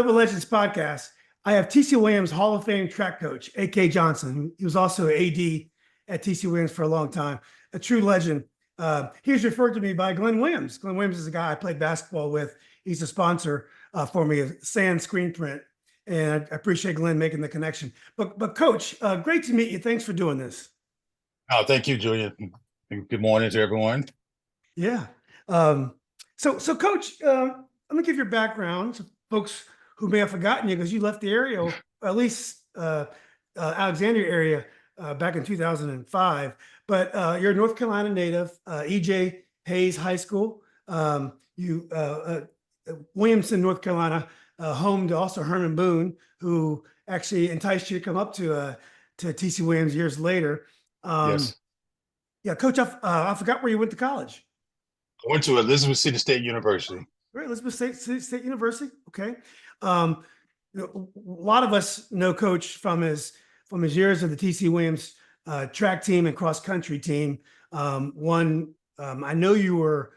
Double Legends podcast. I have TC Williams Hall of Fame track coach, A.K. Johnson. He was also AD at TC Williams for a long time, a true legend. He's referred to me by Glenn Williams. Glenn Williams is a guy I played basketball with. He's a sponsor for me of Sand Screen Print, and I appreciate Glenn making the connection. But Coach, great to meet you. Thanks for doing this. Oh, thank you, Julian. Good morning to everyone. Yeah. So Coach, let me give your background to folks who may have forgotten you because you left the area, or at least Alexandria area, back in 2005. But you're a North Carolina native, E.J. Hayes High School. Williamson, North Carolina, home to also Herman Boone, who actually enticed you to come up to TC Williams years later. Yes. Yeah, Coach, I forgot where you went to college. I went to Elizabeth City State University. Right, Elizabeth State University. Okay. A lot of us know Coach from his years of the TC Williams track team and cross country team. I know you were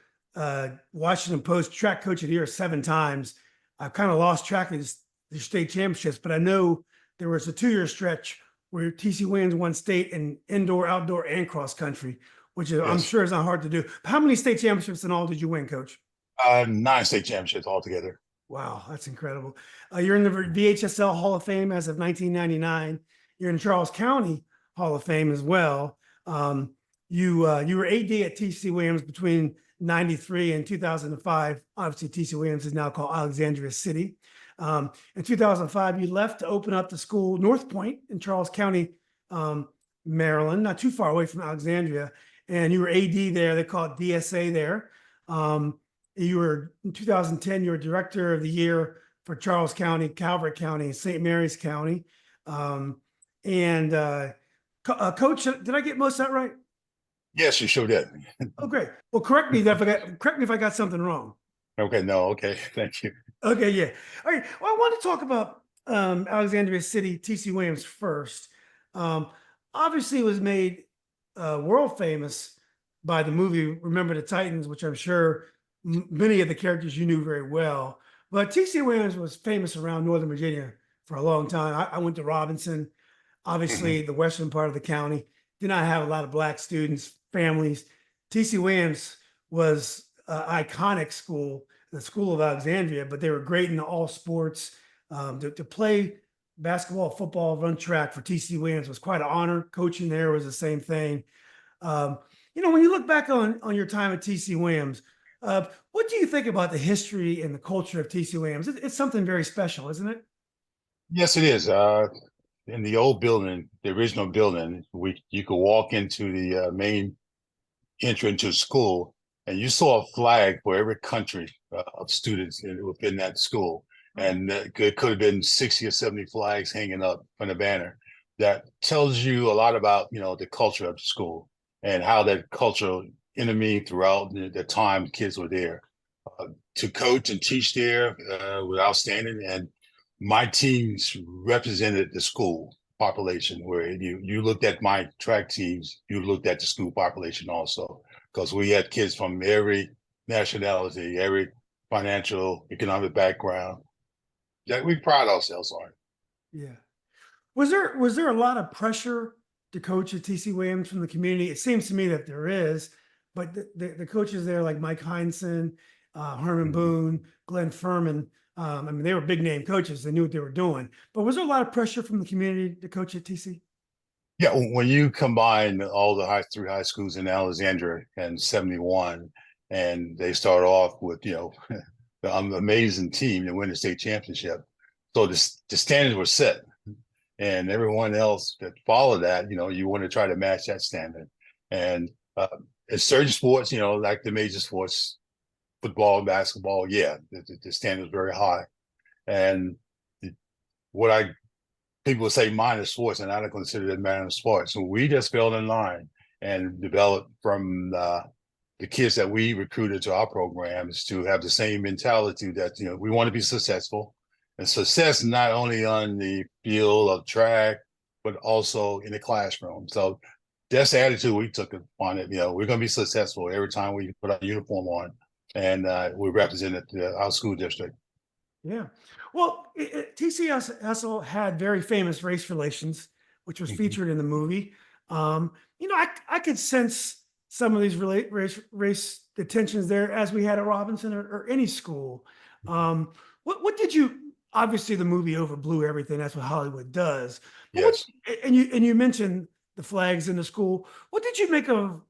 Washington Post track coach of the year 7 times. I've kind of lost track of the state championships, but I know there was a 2-year stretch where TC Williams won state in indoor, outdoor, and cross country, which is, yes, I'm sure is not hard to do. How many state championships in all did you win, Coach? 9 state championships altogether. Wow, that's incredible. You're in the VHSL Hall of Fame as of 1999. You're in Charles County Hall of Fame as well. You were AD at TC Williams between 93 and 2005. Obviously, TC Williams is now called Alexandria City. In 2005, you left to open up the school North Point in Charles County, Maryland, not too far away from Alexandria. And you were AD there. They call it DSA there. You were in 2010, you were director of the year for Charles County, Calvert County, St. Mary's County. Coach, did I get most of that right? Yes, you sure did. Oh, great. Well, correct me if I got something wrong. Okay, no, okay, thank you. Okay, yeah. All right. Well, I want to talk about Alexandria City, TC Williams first. Obviously, it was made world famous by the movie Remember the Titans, which I'm sure many of the characters you knew very well. But TC Williams was famous around Northern Virginia for a long time. I went to Robinson, obviously the western part of the county. Did not have a lot of Black students, families. TC Williams was an iconic school, the School of Alexandria, but they were great in all sports. To play basketball, football, run track for TC Williams was quite an honor. Coaching there was the same thing. When you look back on your time at TC Williams, what do you think about the history and the culture of TC Williams? It's something very special, isn't it? Yes, it is. In the old building, the original building, you could walk into the main entrance to school, and you saw a flag for every country of students within that school. And it could have been 60 or 70 flags hanging up on the banner. That tells you a lot about, the culture of the school and how that culture intervened throughout the time kids were there. To coach and teach there was outstanding. And my teams represented the school population, where you looked at my track teams, you looked at the school population also, because we had kids from every nationality, every financial, economic background that we pride ourselves on. Yeah. Was there a lot of pressure to coach at TC Williams from the community? It seems to me that there is, but the coaches there like Mike Heinsohn, Herman Boone, Glenn Furman, they were big name coaches. They knew what they were doing. But was there a lot of pressure from the community to coach at TC? Yeah, when you combine all the 3 high schools in Alexandria in 71, and they start off with, the amazing team that win the state championship. So the standards were set. And everyone else that followed that, you want to try to match that standard. And in certain sports, like the major sports, football, basketball, yeah, the standard is very high. And people would say minor sports, and I don't consider it minor sports. So we just fell in line and developed from the kids that we recruited to our programs to have the same mentality that, we want to be successful. And success not only on the field of track, but also in the classroom. So that's the attitude we took upon it. We're going to be successful every time we put our uniform on, and we represented our school district. Yeah. Well, TC also had very famous race relations, which was Mhm. featured in the movie. I could sense some of these race the tensions there as we had at Robinson or any school. What did you? Obviously, the movie overblew everything. That's what Hollywood does. But Yes. and you mentioned the flags in the school. What did you make of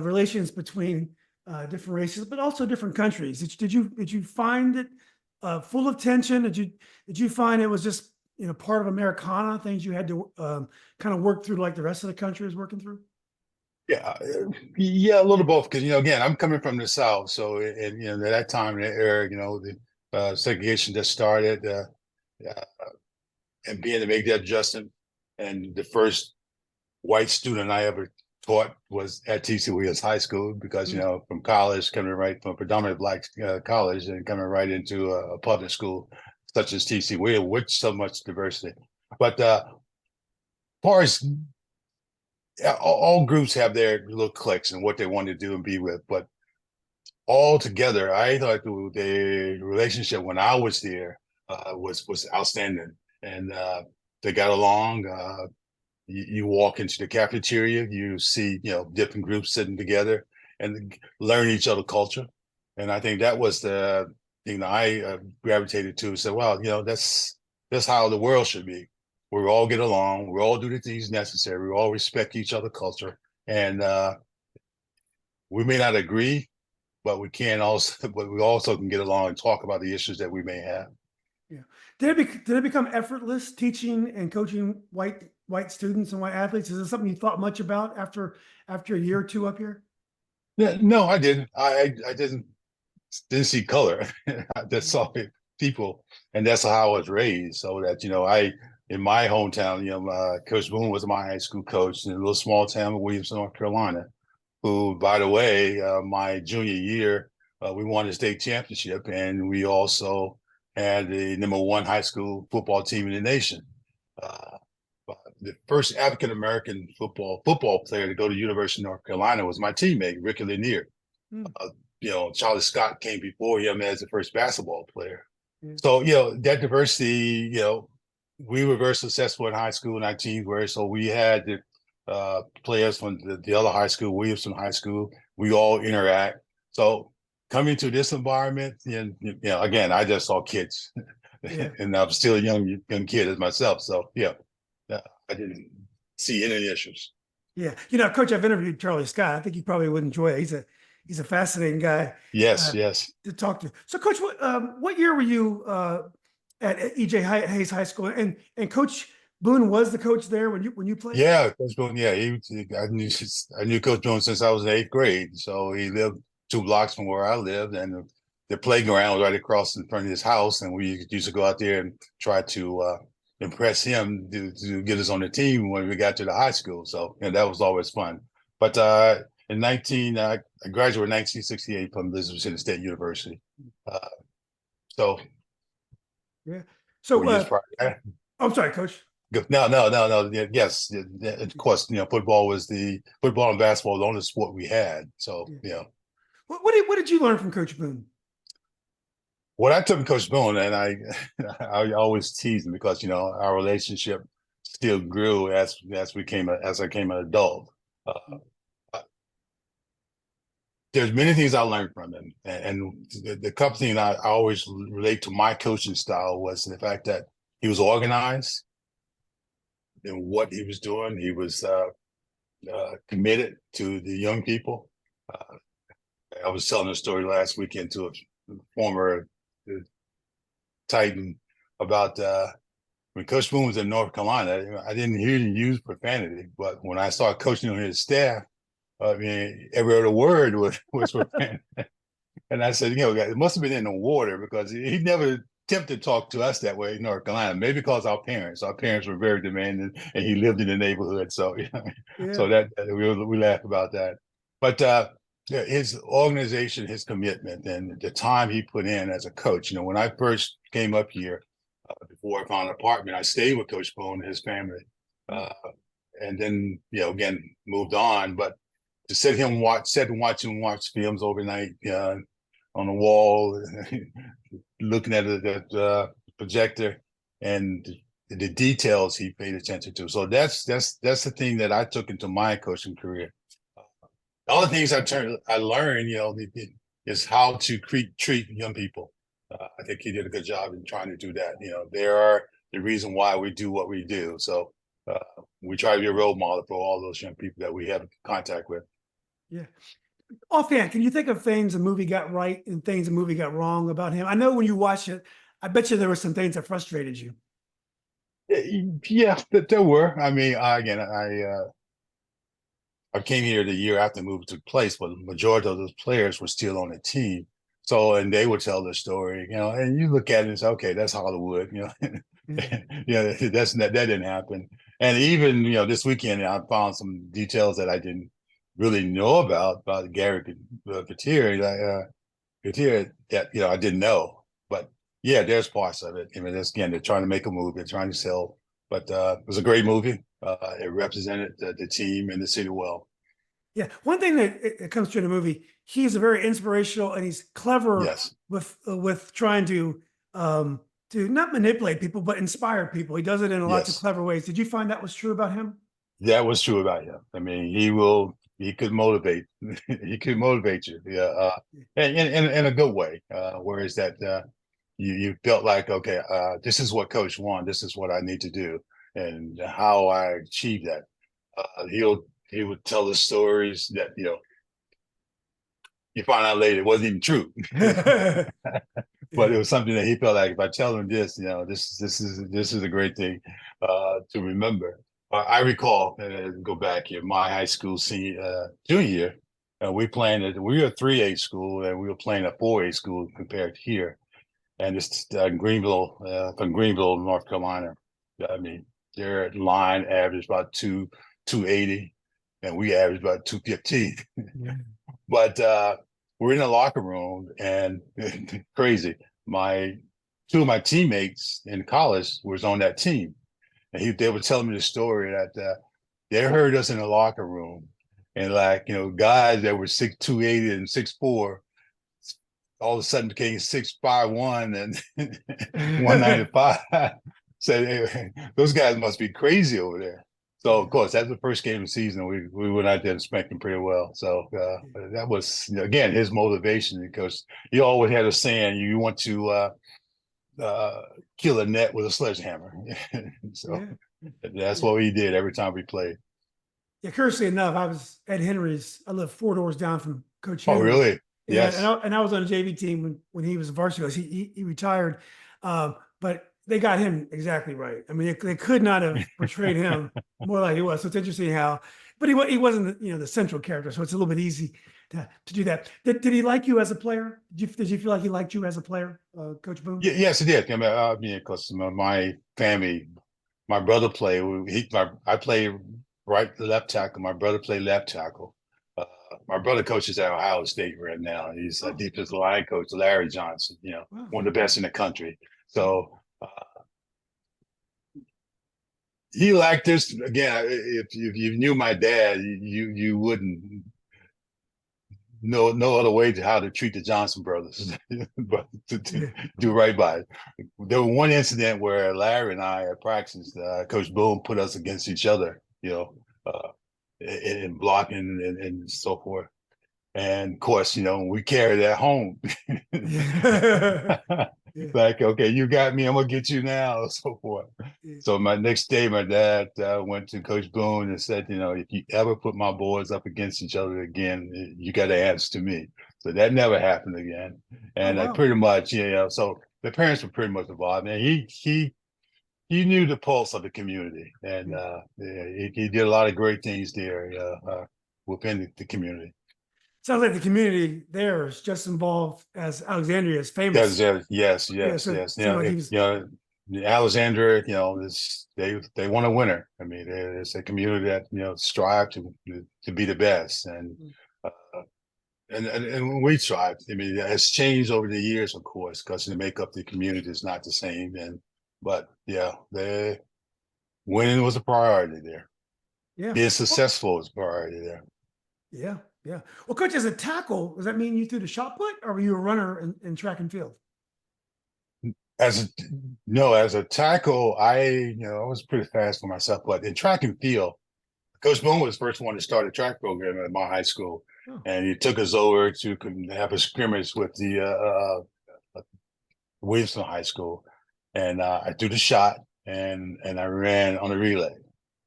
relations between different races, but also different countries? Did you find it full of tension? Did you find it was just part of Americana, things you had to kind of work through like the rest of the country is working through? Yeah, yeah, a little both. Because again, I'm coming from the South, so and at that time in the era, the segregation just started, uh, and being to make that adjustment, and the first white student I ever taught was at TC Williams High School because Mm, from college, coming right from a predominantly black college and coming right into a public school such as TC Williams with so much diversity. But far as all groups have their little cliques and what they want to do and be with, but all together, I thought the relationship when I was there was outstanding, and they got along. You walk into the cafeteria, you see different groups sitting together and learn each other culture, and I think that was the thing that I gravitated to. So, well, that's how the world should be. We all get along. We all do the things necessary. We all respect each other culture, and we may not agree, but we can also, but we also can get along and talk about the issues that we may have. yeah. Did it become effortless teaching and coaching white students and white athletes? Is it something you thought much about after a year or two up here? Yeah, no, I didn't. I didn't see color. I just saw people, and that's how I was raised. So that I in my hometown, Coach Boone was my high school coach in a little small town of Williamson, North Carolina. Who, by the way, my junior year, we won the state championship, and we also had the #1 high school football team in the nation. Uh, the first African American football player to go to University of North Carolina was my teammate Ricky Lanier. Mm, Uh, Charlie Scott came before him as the first basketball player. yeah. So that diversity, we were very successful in high school and our teams were. So we had the players from the other high school, Williamson High School. We all interact. So coming to this environment, and again, I just saw kids, Yeah. and I'm still a young kid as myself. So I didn't see any issues. Yeah. Coach, I've interviewed Charlie Scott. I think you probably would enjoy it. He's a fascinating guy Yes, uh, yes. to talk to. So, Coach, what year were you at EJ Hayes High School? And Coach Boone was the coach there when you played? Yeah, Coach Boone. Yeah, I knew Coach Boone since I was in eighth grade. So he lived 2 blocks from where I lived, and the playground was right across in front of his house. And we used to go out there and try to impress him to get us on the team when we got to the high school. So that was always fun. But I graduated in 1968 from Elizabeth State University. Uh, so Yeah. 4 years So, prior. I'm sorry, Coach. No, no, no, no. Yes, of course. Football and basketball was the only sport we had. So Yeah. What did you learn from Coach Boone? what I took from Coach Boone, and I I always tease him because our relationship still grew as I came an adult. Uh, there's many things I learned from him, and the couple things I always relate to my coaching style was the fact that he was organized in what he was doing. He was committed to the young people. Uh, I was telling a story last weekend to a former Titan about when Coach Boone was in North Carolina. I didn't hear him use profanity, but when I started coaching on his staff, I mean, every other word was profanity. And I said, it must have been in the water because he never attempted to talk to us that way in North Carolina. Maybe because our parents were very demanding, and he lived in the neighborhood. So, so Yeah. that we laugh about that. But his organization, his commitment, and the time he put in as a coach. When I first came up here, before I found an apartment, I stayed with Coach Boone and his family, uh, and then again moved on. But to sit and watch films overnight on the wall, looking at the projector, and the details he paid attention to. So that's the thing that I took into my coaching career. All the things I learned, is how to treat young people. I think he did a good job in trying to do that. They are the reason why we do what we do. So we try to be a role model for all those young people that we have contact with. Yeah. Offhand, can you think of things a movie got right and things a movie got wrong about him? I know when you watch it, I bet you there were some things that frustrated you. Yeah, there were. I mean, again, I came here the year after the move took place, but the majority of those players were still on the team. So, and they would tell their story, and you look at it and say, okay, that's Hollywood, that didn't happen. And even, this weekend, I found some details that I didn't really know about Gary Katir, that, I didn't know. But yeah, there's parts of it. I mean, again, they're trying to make a movie, they're trying to sell, but it was a great movie. It represented the team and the city well. Yeah, one thing that it comes through in the movie, he's a very inspirational and he's clever Yes, with trying to not manipulate people but inspire people. He does it in lots of yes, clever ways. Did you find that was true about him? that was true about him. I mean, he could motivate, he could motivate you, yeah, in a good way. Whereas that you felt like, okay, this is what Coach wanted, this is what I need to do, and how I achieve that. He would tell the stories that you find out later it wasn't even true. But it Yeah. was something that he felt like, if I tell him this, this is a great thing to remember. I recall, go back here, my high school junior year, we were a 3A school and we were playing a 4A school compared to here, and it's from Greenville, North Carolina. I mean, their line averaged about 280, and we averaged about 215. Yeah. But we're in the locker room, and crazy. Two of my teammates in college was on that team, and they were telling me the story that they heard us in the locker room, and like guys that were 280 and 6'4", all of a sudden became 6'5" and 195. Said, hey, those guys must be crazy over there. So of course, that's the first game of the season. We went out there and spanked them pretty well. So that was again his motivation, because he always had a saying: you want to kill a net with a sledgehammer. So Yeah. that's Yeah. what we did every time we played. Yeah, curiously enough, I was at Henry's. I live 4 doors down from Coach Oh, Henry. really? Yeah, Yes. and I was on a JV team when he was a varsity coach. He retired, but they got him exactly right. I mean, they could not have portrayed him more like he was. So it's interesting how, but he wasn't the central character, so it's a little bit easy to do that. Did he like you as a player? Did you feel like he liked you as a player, Coach Boone? Yes, it did. Because my family, my brother played. I played right left tackle. My brother played left tackle. Uh, my brother coaches at Ohio State right now. He's a Oh, defensive line coach, Larry Johnson. wow. One of the best in the country. So he liked this again. If you knew my dad, you wouldn't know no other way to how to treat the Johnson brothers, but to Yeah. do right by it. There was one incident where Larry and I at practice, Coach Boone put us against each other, uh, in blocking and so forth. And of course, we carry that home. Yeah. Yeah. Like, okay, you got me, I'm gonna get you now, and so forth. Yeah. So my next day, my dad went to Coach Boone and said, if you ever put my boys up against each other again, you got to answer to me. So that never happened again. Oh, And I wow. pretty much, so the parents were pretty much involved. And he knew the pulse of the community, and Yeah. yeah, he did a lot of great things there within the community. Sounds like the community there is just involved as Alexandria is Yes, famous. yes, Yeah, yes, so it yes. seemed like he was. Alexandria, they want to win her. I mean, it's a community that strive to be the best, uh, and we strive. I mean, it has changed over the years, of course, because the makeup of the community is not the same. But yeah, winning was a priority there. Yeah. Being Well, successful was a priority there. yeah. Yeah. Well, coach, as a tackle, does that mean you threw the shot put, or were you a runner in track and field? As a no, as a tackle, I was pretty fast for myself, but in track and field, Coach Boone was the first one to start a track program at my high school, Oh. and he took us over to have a scrimmage with the Williamson High School, and I threw the shot and I ran on a relay.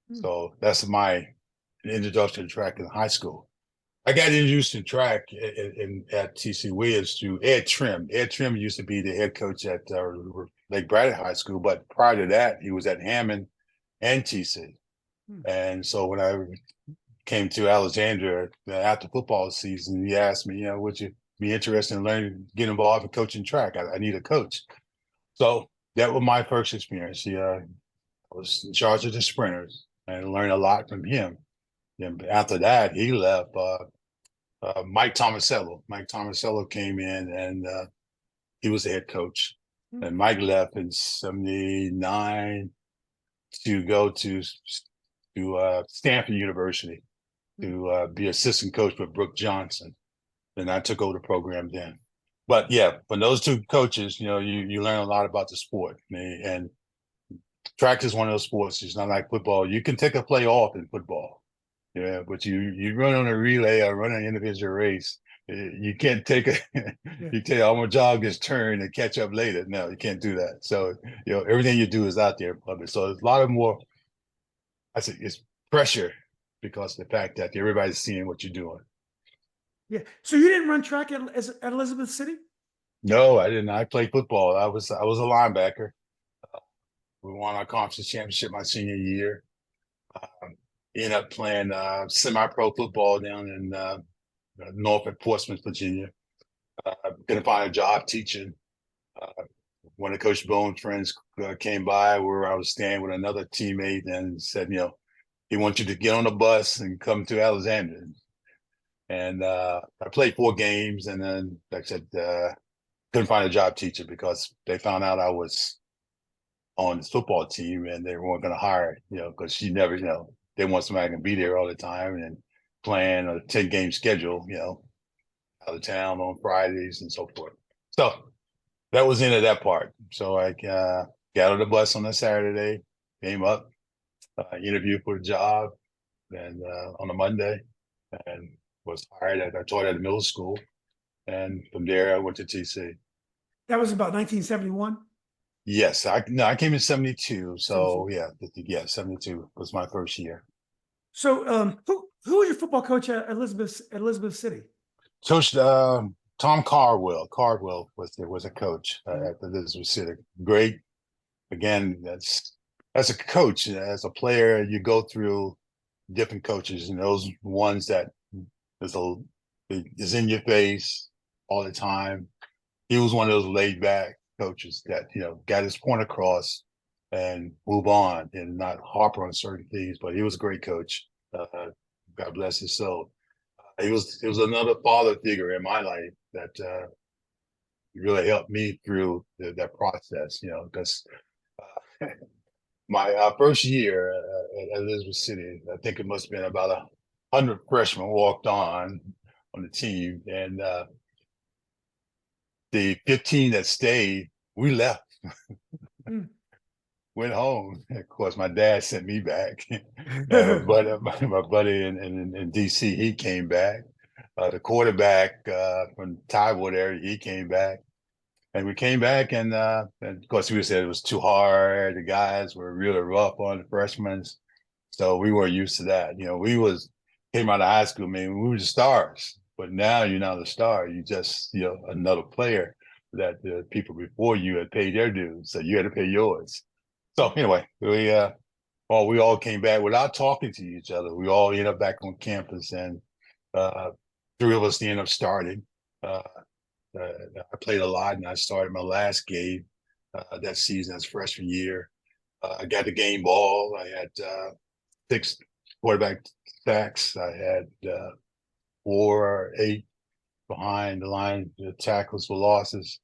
Hmm. So that's my introduction to track in high school. I got introduced in track at TC Williams through Ed Trim. Ed Trim used to be the head coach at Lake Braddock High School, but prior to that, he was at Hammond and TC. Hmm. And so when I came to Alexandria after football season, he asked me, would you be interested in learning, get involved in coaching track? I need a coach. So that was my first experience. I was in charge of the sprinters and learned a lot from him. And after that, he left. Mike Tomasello. Mike Tomasello came in and he was the head coach. Hmm. And Mike left in '79 to go to Stanford University to be assistant coach with Brooke Johnson. And I took over the program then. But yeah, from those two coaches, you learn a lot about the sport. And track is one of those sports. It's not like football. You can take a play off in football. Yeah, but you run on a relay or run an individual race. You can't take a Yeah. you tell I'm gonna jog this turn and catch up later. No, you can't do that. So everything you do is out there in public. So there's a lot of more. I say it's pressure because of the fact that everybody's seeing what you're doing. Yeah. So you didn't run track at Elizabeth City? No, I didn't. I played football. I was a linebacker. We won our conference championship my senior year. Um, Ended up playing semi-pro football down in Norfolk, Portsmouth, Virginia. Couldn't find a job teaching. Uh, One of Coach Boone's friends came by where I was staying with another teammate and said, he wants you to get on the bus and come to Alexandria. And I played 4 games, and then, like I said, couldn't find a job teacher because they found out I was on the football team and they weren't going to hire, because she never, they want somebody who can be there all the time and plan a 10-game schedule, out of town on Fridays and so forth. So that was into that part. So I got on the bus on a Saturday, came up, interviewed for a job, and on a Monday, and was hired. I taught at a middle school, and from there I went to TC. That was about 1971. Yes, I came in '72. 72. So yeah, '72 was my first year. So who was your football coach at Elizabeth City? Coach Tom Cardwell. Cardwell was a coach at the Elizabeth City. Great. Again, that's as a coach, as a player, you go through different coaches, and those ones that is in your face all the time. He was one of those laid back coaches that got his point across and move on and not harper on certain things. But he was a great coach. God bless his soul. He was another father figure in my life that really helped me through that process. Because my first year at Elizabeth City, I think it must have been about 100 freshmen walked on the team, and the 15 that stayed, we left. Mm. Went home. Of course, my dad sent me back, but my buddy in DC, he came back. The quarterback from Tyward area, he came back, and we came back, and of course we said it was too hard. The guys were really rough on the freshmen, so we weren't used to that. Came out of high school, man, we were the stars, but now you're not a star. You just another player that the people before you had paid their dues, so you had to pay yours. So anyway, we all came back without talking to each other. We all ended up back on campus, and 3 of us ended up starting. Uh, I played a lot, and I started my last game that season as freshman year. I got the game ball. I had 6 quarterback sacks. I had 4 or 8 behind the line tackles for losses.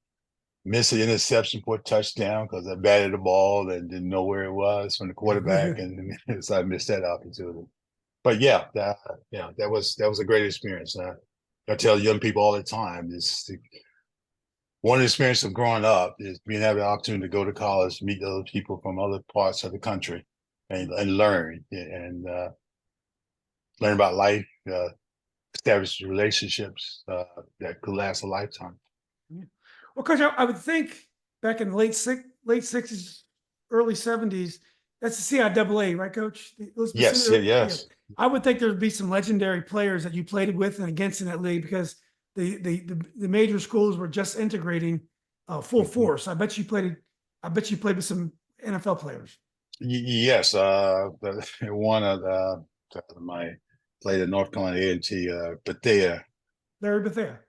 Missed an interception for a touchdown because I batted the ball and didn't know where it was from the quarterback, and so I missed that opportunity. but that was a great experience. I tell young people all the time, one experience of growing up is being able the opportunity to go to college, meet other people from other parts of the country, and learn and learn about life, establish relationships that could last a lifetime. Yeah. Well, Coach, I would think back in the late '60s, early '70s, that's the CIAA, right, Coach? Yes, yeah, Yeah. yes. I would think there'd be some legendary players that you played with and against in that league because the major schools were just integrating full Mhm. force. I bet you played with some NFL players. Yes, one of my played at North Carolina A&T, Bethea. Larry Bethea.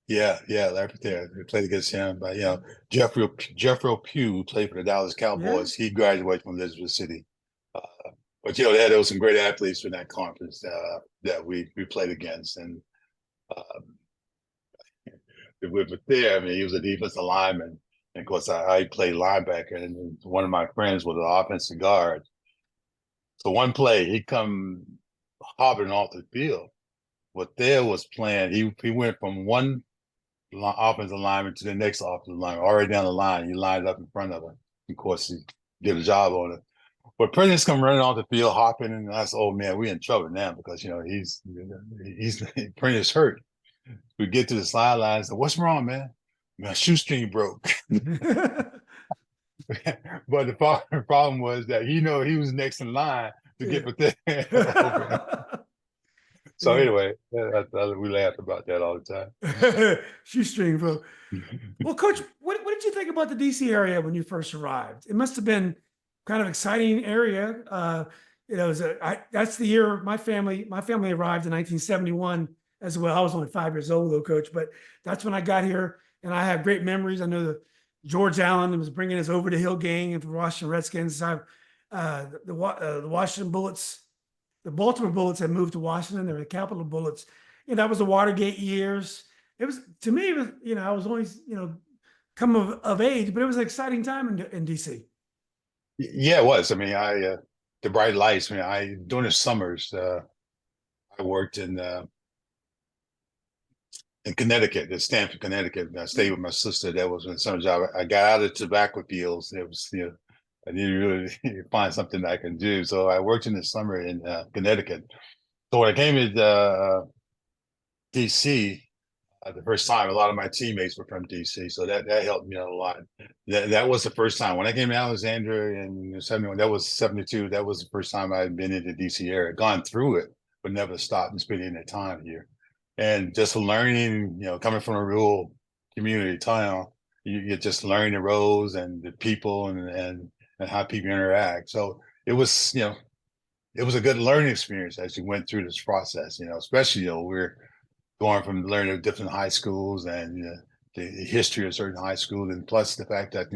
Yeah, Larry Bethea. We played against him, but Jeffrey Pugh, who played for the Dallas Yeah. Cowboys, he graduated from Elizabeth City. Uh, but there was some great athletes in that conference that we played against, and uh, with Bethea, I mean, he was a defensive lineman, and of course, I played linebacker, and one of my friends was an offensive guard. So one play, he come hopping off the field. What there was playing, he went from one offensive lineman to the next offensive lineman, already down the line. He lined up in front of him. Of course, he did a job on it. But Prentice come running off the field, hopping, and I said, "Oh man, we in trouble now because he's Prentice hurt." We get to the sidelines. So what's wrong, man? My shoestring broke. But the problem was that he was next in line to get Yeah. with that over. So Yeah. anyway, we laugh about that all the Shoestring, bro. time. Well, Coach, what did you think about the DC area when you first arrived? It must have been kind of exciting area. That's the year my family arrived in 1971 as well. I was only 5 years old though, Coach, but that's when I got here, and I have great memories. I know that George Allen was bringing us over the Hill Gang and the Washington Redskins. The Washington Bullets, the Baltimore Bullets had moved to Washington. They were the Capitol Bullets. That was the Watergate years. It was, to me, it was, I was always, come of age, but it was an exciting time in DC. Yeah, it was. I mean, the bright lights. I mean, during the summers, I worked in Connecticut, in Stamford, Connecticut. And I stayed with my sister. That was my summer job. I got out of tobacco fields. It was, I didn't really find something I can do. So I worked in the summer in Connecticut. So when I came to DC, the first time, a lot of my teammates were from DC, so that helped me out a lot. That was the first time when I came to Alexandria in '71. That was '72. That was the first time I had been in the DC area, gone through it, but never stopped and spent any time here. And just learning, coming from a rural community town, you just learn the roads and the people and how people interact. So it was a good learning experience as you went through this process. Especially we're going from learning different high schools and the history of certain high schools, and plus the fact that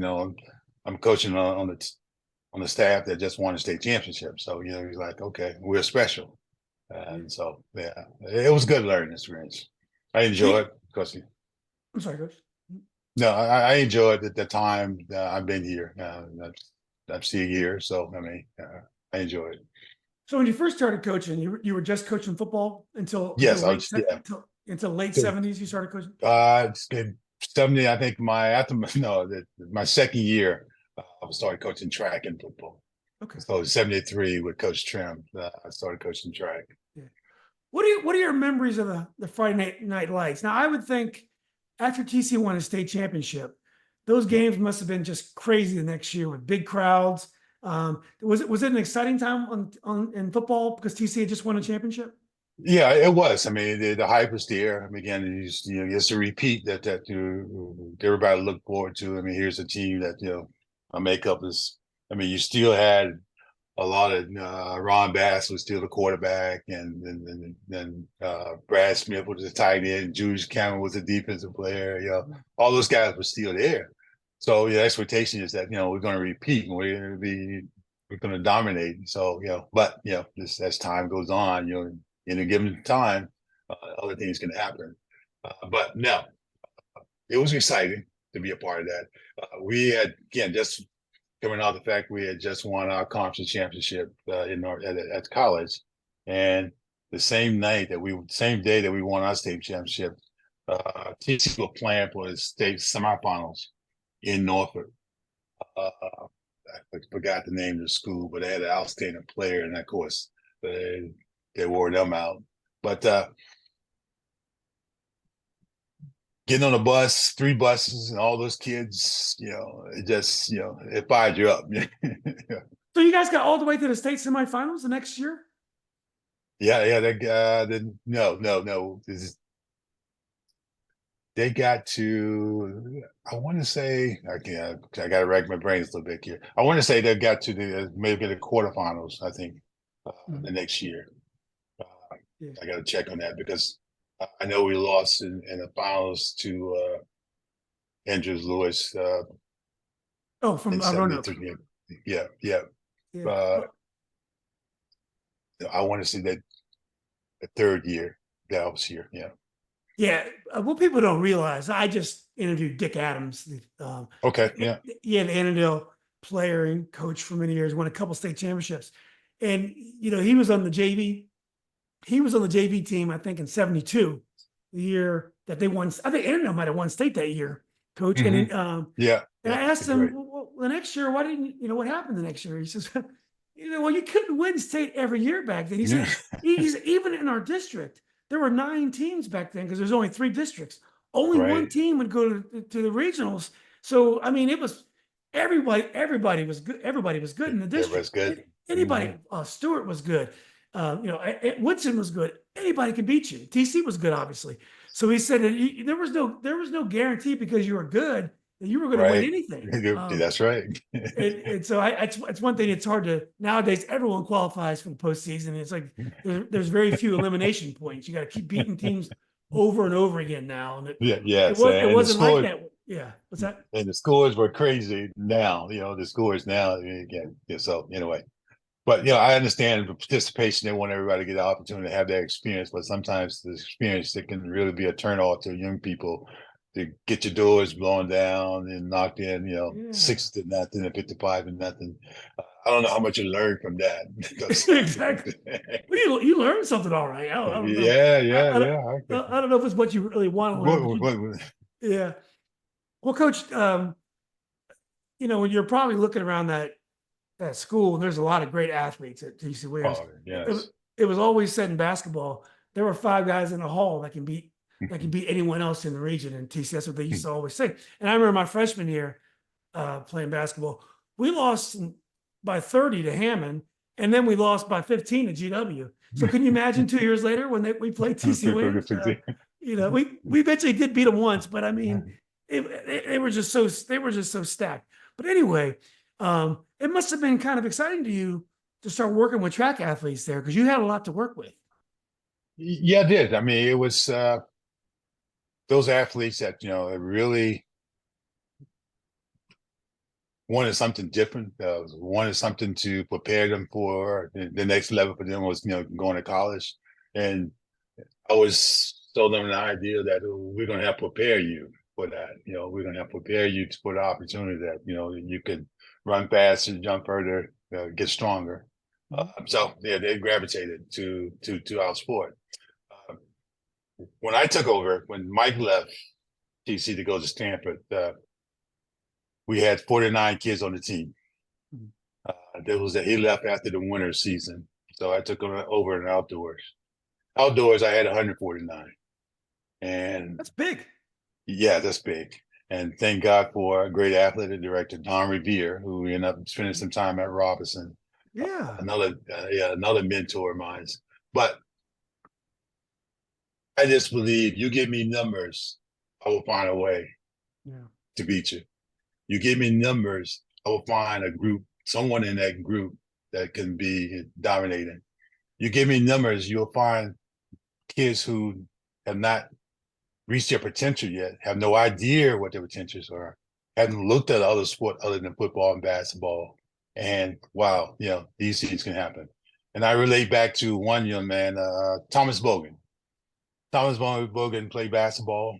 I'm coaching on the staff that just won a state championship. So he's like, okay, we're special, Yeah. and so yeah, it was a good learning experience. I enjoyed it because I'm sorry, Coach. no, I enjoyed the time I've been here. I'm still here, so I mean, I enjoyed it. So when you first started coaching, you were just coaching football until Yes, I was. Yeah, until late '70s. You started coaching. It's good. 70, I think my second year, I started coaching track and football. Okay. So 73 with Coach Trim, I started coaching track. Yeah. What are your memories of the Friday night lights? Now, I would think after TC won a state championship, those games must have been just crazy the next year with big crowds. Was it an exciting time in football because TC had just won a championship? Yeah, it was. I mean, the hype was there. I mean, again, it's a repeat that everybody looked forward to. I mean, here's a team that our makeup is. I mean, you still had a lot of Ron Bass was still the quarterback, and Brad Smith was the tight end. Julius Cameron was a defensive player. All those guys were still there. So the expectation is that we're going to repeat and we're going to dominate. So but this as time goes on, in a given time, other things can happen. But no, it was exciting to be a part of that. We had again just coming out of the fact we had just won our conference championship at college. And the same same day that we won our state championship, TC were playing for the state semifinals in Norfolk. I forgot the name of the school, but they had an outstanding player, and of course, they wore them out. But getting on a bus, 3 buses, and all those kids, it just, it fired you up. So you guys got all the way to the state semifinals the next year? Yeah. No. They got to, I want to say, I got to rack my brains a little bit here. I want to say they got to maybe the quarterfinals, I think, the next year. Yeah. I got to check on that because I know we lost in the finals to Andrews Lewis Oh, from in Roanoke. 73. Yeah. Yeah. Uh, I want to say that the third year that I was here. Yeah. Yeah, what people don't realize, I just interviewed Dick Adams, Okay. Yeah. the Annandale player and coach for many years, won a couple state championships, and he was on the JV. He was on the JV team, I think, in '72, the year that they won. I think Annandale might have won state that year, coach. Mm-hmm. Yeah. And I asked That's him, right. well, the next year, why didn't what happened the next year? He says, well, you couldn't win state every year back then. He Yeah. said, he's even in our district, there were 9 teams back then because there's only 3 districts. Only one Right. team would go to the regionals. So I mean, it was everybody was good. Everybody was good in the Everybody's district. good. Anybody, Mm-hmm. Stewart was good. Woodson was good. Anybody can beat you. TC was good, obviously. So he said that there was no guarantee because you were good that you were going to win Right. anything. That's right. And so it's one thing. It's hard to nowadays. Everyone qualifies for the postseason. It's like there's very few elimination points. You got to keep beating teams over and over again now, and Yeah. it Yes. was it And the wasn't like score that. Yeah, what's that? and the scores were crazy now. The scores now again. Yeah, so anyway, but I understand the participation. They want everybody to get the opportunity to have that experience, but sometimes the experience that can really be a turnoff to young people to get your doors blown down and knocked in. Yeah, 6-0 and 55-0. I don't know how much you learned from that because exactly. Well, you learned something, all right. I don't know. yeah. I don't know if it's what you really want to learn, but yeah. Well, Coach, when you're probably looking around that school, and there's a lot of great athletes at TC Williams. Oh, It, yes. it was always said in basketball, there were 5 guys in the hall that can beat anyone else in the region in TC. That's what they used to always say. And I remember my freshman year playing basketball, we lost by 30 to Hammond, and then we lost by 15 to GW. So can you imagine 2 years later when we played TC Williams? We eventually did beat them once, but I mean, they were just so stacked. But anyway, it must have been kind of exciting to you to start working with track athletes there because you had a lot to work with. Yeah, I did. I mean, it was those athletes that really wanted something different. Wanted something to prepare them for the next level for them was going to college, and I was told them the idea that we're going to have to prepare you for that. We're going to have to prepare you for the opportunity that you could run faster, jump further, get stronger. So yeah, they gravitated to our sport. When I took over, when Mike left TC to go to Stanford, we had 49 kids on the team. He left after the winter season, so I took over in outdoors. Outdoors, I had 149, and That's big. yeah, that's big. And thank God for a great athletic director, Don Revere, who ended up spending some time at Robinson. Yeah. Another mentor of mine. But I just believe you give me numbers, I will find a way to beat you. You give me numbers, I will find a group, someone in that group that can be dominating. You give me numbers, you'll find kids who have not reached their potential yet, have no idea what their potentials are, haven't looked at other sport other than football and basketball. And wow, these things can happen. And I relate back to one young man, Thomas Bogan. Thomas Bogan played basketball.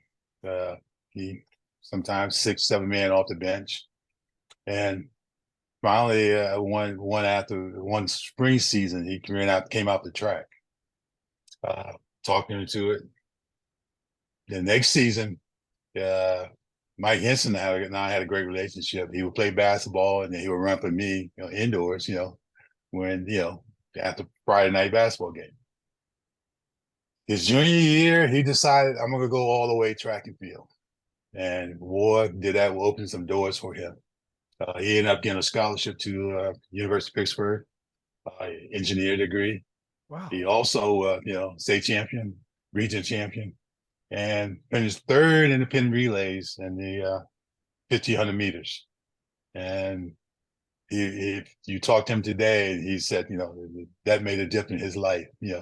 He sometimes 6, 7 men off the bench. And finally, one spring season, he came out the track. uh, talking into it. The next season, uh, Mike Henson and I had a great relationship. He would play basketball, and then he would run for me, indoors. When after Friday night basketball game. His junior year, he decided I'm going to go all the way track and field, and boy, did that open some doors for him. He ended up getting a scholarship to University of Pittsburgh, engineer degree. Wow. He also, state champion, region champion, and finished third in the pin relays in the 1500 meters. And if you talk to him today, he said, that made a difference in his life. You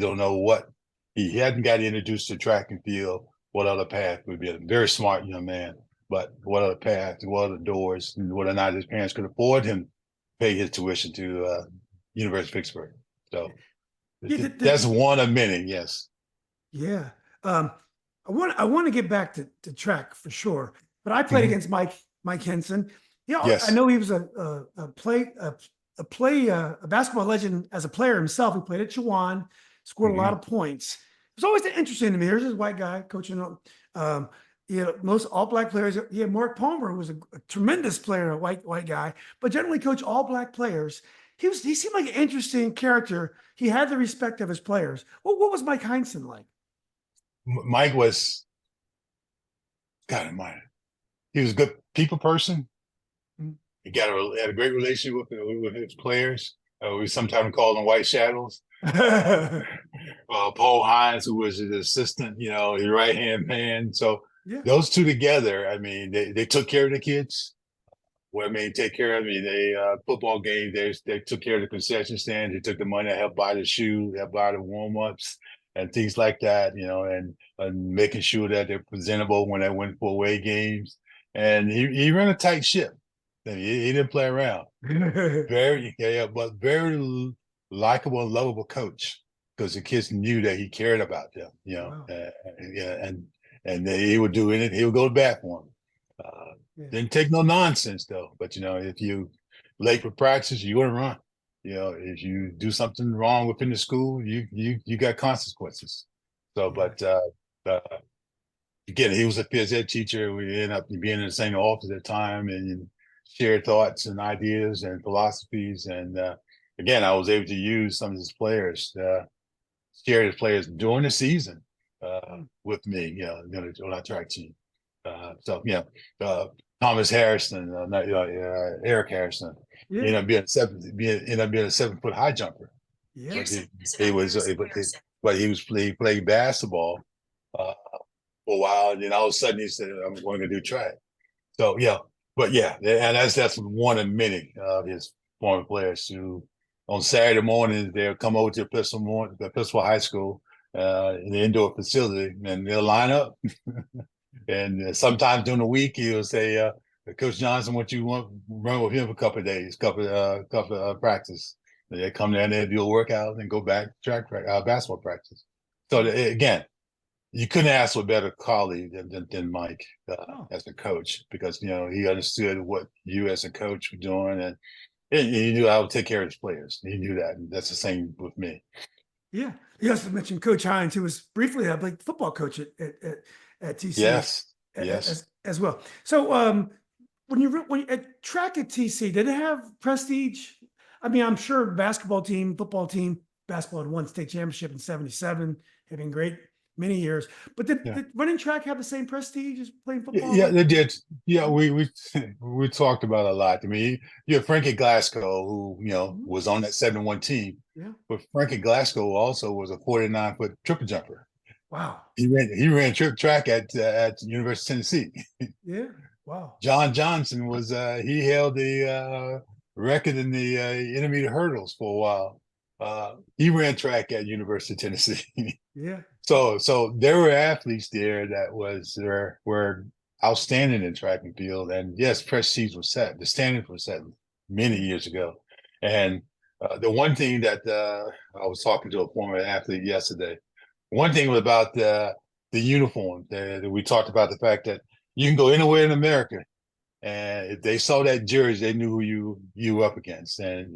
don't know what he hadn't got introduced to track and field. What other path would be? A very smart young man, but what other path? What other doors? And whether or not his parents could afford him to pay his tuition to University of Pittsburgh. So Yeah, that's one of many. Yes. yeah. Um, I want to get back to track for sure, but I played Mhm. against Mike Henson. Yeah, I Yes. know he was a basketball legend as a player himself. He played at Chiwan, scored a lot Mhm. of points. It was always interesting to me. Here's this white guy coaching. Um, most all black players. He had Mark Palmer, who was a tremendous player, a white guy, but generally coach all black players. He seemed like an interesting character. He had the respect of his players. What was Mike Heinsohn like? Mike was, God in mind. He was a good people person. Mm. He had a great relationship with his players. We sometimes called them White Shadows. Paul Hines, who was his assistant, his right hand man. So Yeah. those two together, I mean, they took care of the kids. Well, I mean, take care of. I mean, they football games. They took care of the concession stand. They took the money to help buy the shoes, help buy the warm ups, and things like that. And making sure that they're presentable when they went for away games. And he ran a tight ship. He didn't play around. Very but very likable and lovable coach because the kids knew that he cared about them. Wow. Yeah, and he would do anything. He would go to bat for them. Yeah. Didn't take no nonsense though. But if you late for practice, you wouldn't run. If you do something wrong within the school, you got consequences. So, Yeah. but uh, again, he was a phys ed teacher. We ended up being in the same office at the time and shared thoughts and ideas and philosophies. And again, I was able to use some of his players, share his players during the season Mm. with me, on our track team. So, Thomas Harrison, Eric Harrison, Yeah. ended up being a 7 foot high jumper. Yeah. But he was, but he played basketball uh, for a while, and then all of a sudden he said, "I'm going to do track." So but and that's one of many of his former players who, on Saturday mornings, they'll come over to Pistol High School in the indoor facility, and they'll line up. And sometimes during the week, he'll say, "Coach Johnson, what you want run with him for a couple of days, couple of practice." And they come down there, do a workout, and go back to basketball practice. So again, you couldn't ask for a better colleague than Mike Oh, as a coach because he understood what you as a coach were doing, and he knew I would take care of his players. He knew that, and that's the same with me. yeah. You also mentioned Coach Hines, who was briefly a like football coach at TC Yes, yes. as well. So, when at track at TC, did it have prestige? I mean, I'm sure basketball team, football team, basketball had won state championship in '77, had been great many years. But Yeah, did running track have the same prestige as playing football? yeah, Like, they did. Yeah, we talked about it a lot. I mean, you have Frankie Glasgow, who mhm, was on that 7-1 team, yeah. but Frankie Glasgow also was a 49-foot triple jumper. Wow. He ran track at University of Tennessee. Yeah. Wow. John Johnson was he held the record in the intermediate hurdles for a while. He ran track at University of Tennessee. Yeah. So there were athletes there that were outstanding in track and field, and yes, prestige was set. The standard was set many years ago. And the one thing that I was talking to a former athlete yesterday. One thing was about the uniform. We talked about the fact that you can go anywhere in America, and if they saw that jersey, they knew who you were up against, and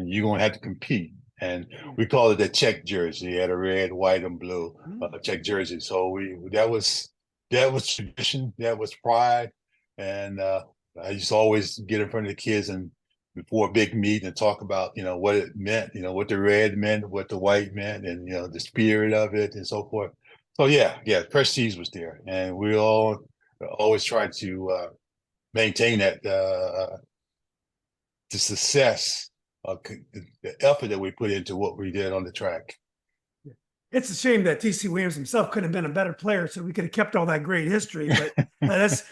you're gonna have to compete. and we called it the check jersey. He had a red, white, and blue Mm. check jersey. So that was tradition, that was pride, and I used to always get in front of the kids and before a big meet and talk about what it meant, what the red meant, what the white meant, and the spirit of it and so forth. So yeah, prestige was there, and we all always tried to maintain that the success of the effort that we put into what we did on the track. It's a shame that TC Williams himself couldn't have been a better player, so we could have kept all that great history. But that's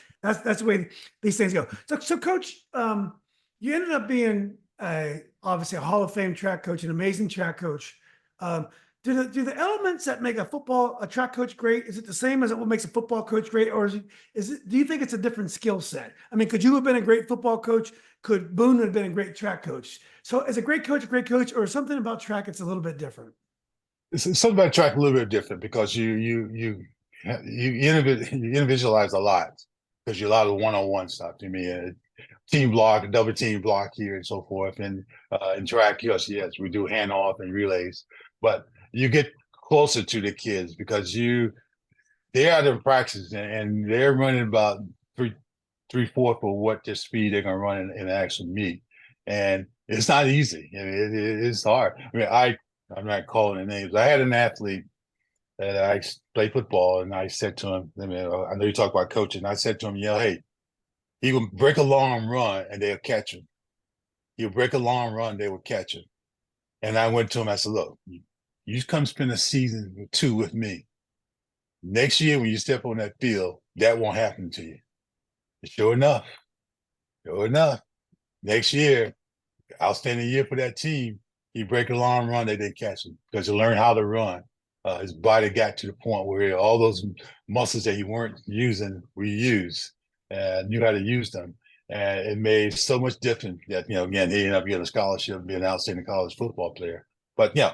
the way these things go. So Coach, you ended up being obviously a Hall of Fame track coach, an amazing track coach. Um, do the elements that make a track coach great? Is it the same as what makes a football coach great, or do you think it's a different skill set? I mean, could you have been a great football coach? Could Boone have been a great track coach? So, is a great coach a great coach, or something about track it's a little bit different? It's something about track a little bit different because you individualize a lot because you're a lot of one-on-one stuff. I mean, team block, double team block here and so forth. And in track, yes, we do handoff and relays, but you get closer to the kids because they're out in practice and they're running about three-fourths of what their speed they're going to run in the actual meet. And it's not easy. I mean, it's hard. I mean, I'm not calling the names. I had an athlete that I played football, and I said to him, I mean, I know you talk about coaching. I said to him, hey, he will break a long run and they'll catch him. He'll break a long run, they will catch him. And I went to him, I said, look, you come spend a season or two with me. Next year, when you step on that field, that won't happen to you. Sure enough, next year, outstanding year for that team. He break a long run, they didn't catch him because he learned how to run. His body got to the point where all those muscles that he weren't using, we used and knew how to use them. And it made so much difference that, again, he ended up getting a scholarship and being an outstanding college football player. But yeah.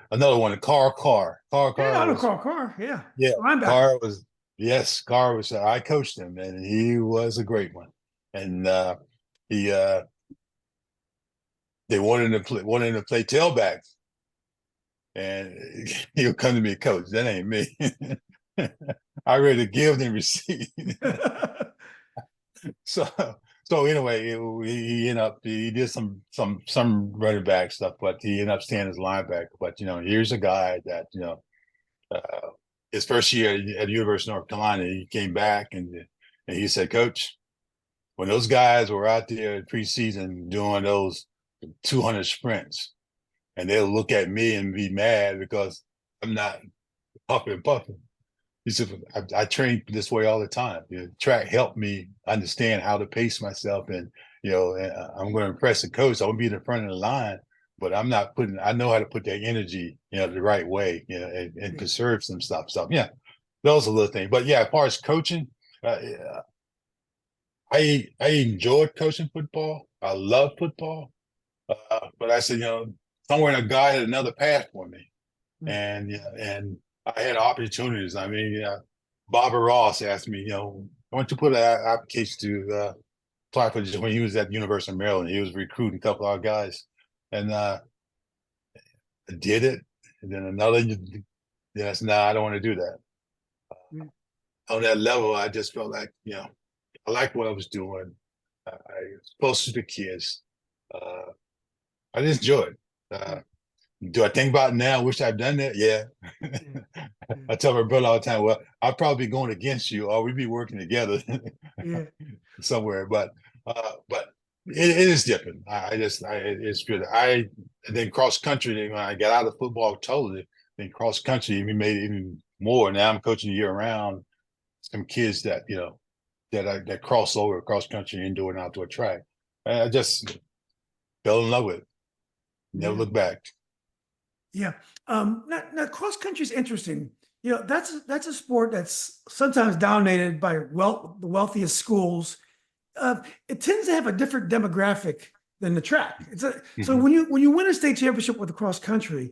Another one, Carr Yeah, I know was, Carr. Yeah, yeah, linebacker. Carr was, yes, Carr was, I coached him and he was a great one. And he, they wanted him to play tailback, and he'll come to me, coach. That ain't me. I ready to give than receive. so so anyway, he ended up he did some running back stuff, but he ended up staying as linebacker. But here's a guy that uh, his first year at the University of North Carolina, he came back and he said, Coach, when those guys were out there in preseason doing those 200 sprints, and they'll look at me and be mad because I'm not puffing and puffing. He said, I train this way all the time. Track helped me understand how to pace myself, and I'm going to impress the coach. I'm going to be in the front of the line, but I know how to put that energy, the right way, and conserve some stuff. So yeah, those are little things. But yeah, as far as coaching, I enjoyed coaching football. I love football. But I said, somewhere in a guy had another path for me, and I had opportunities. I mean, Bobby Ross asked me, why don't you put an application to apply for this when he was at the University of Maryland? He was recruiting a couple of our guys, and I did it. And then another, yes, no, I don't want to do that. On that level, I just felt like, I liked what I was doing. I was close to the kids. I just enjoy it. Do I think about it now? Wish I'd done that? Yeah. I tell my brother all the time, well, I'll probably be going against you or we'd be working together Yeah. somewhere. But it is different. It's good. And then cross country, when I got out of football totally, then cross country, we made it even more. Now I'm coaching year round some kids that, that cross over cross country, indoor and outdoor track. I just fell in love with it. Never look back. Yeah. Now cross country is interesting. That's a sport that's sometimes dominated by the wealthiest schools. It tends to have a different demographic than the track. So when you win a state championship with the cross country,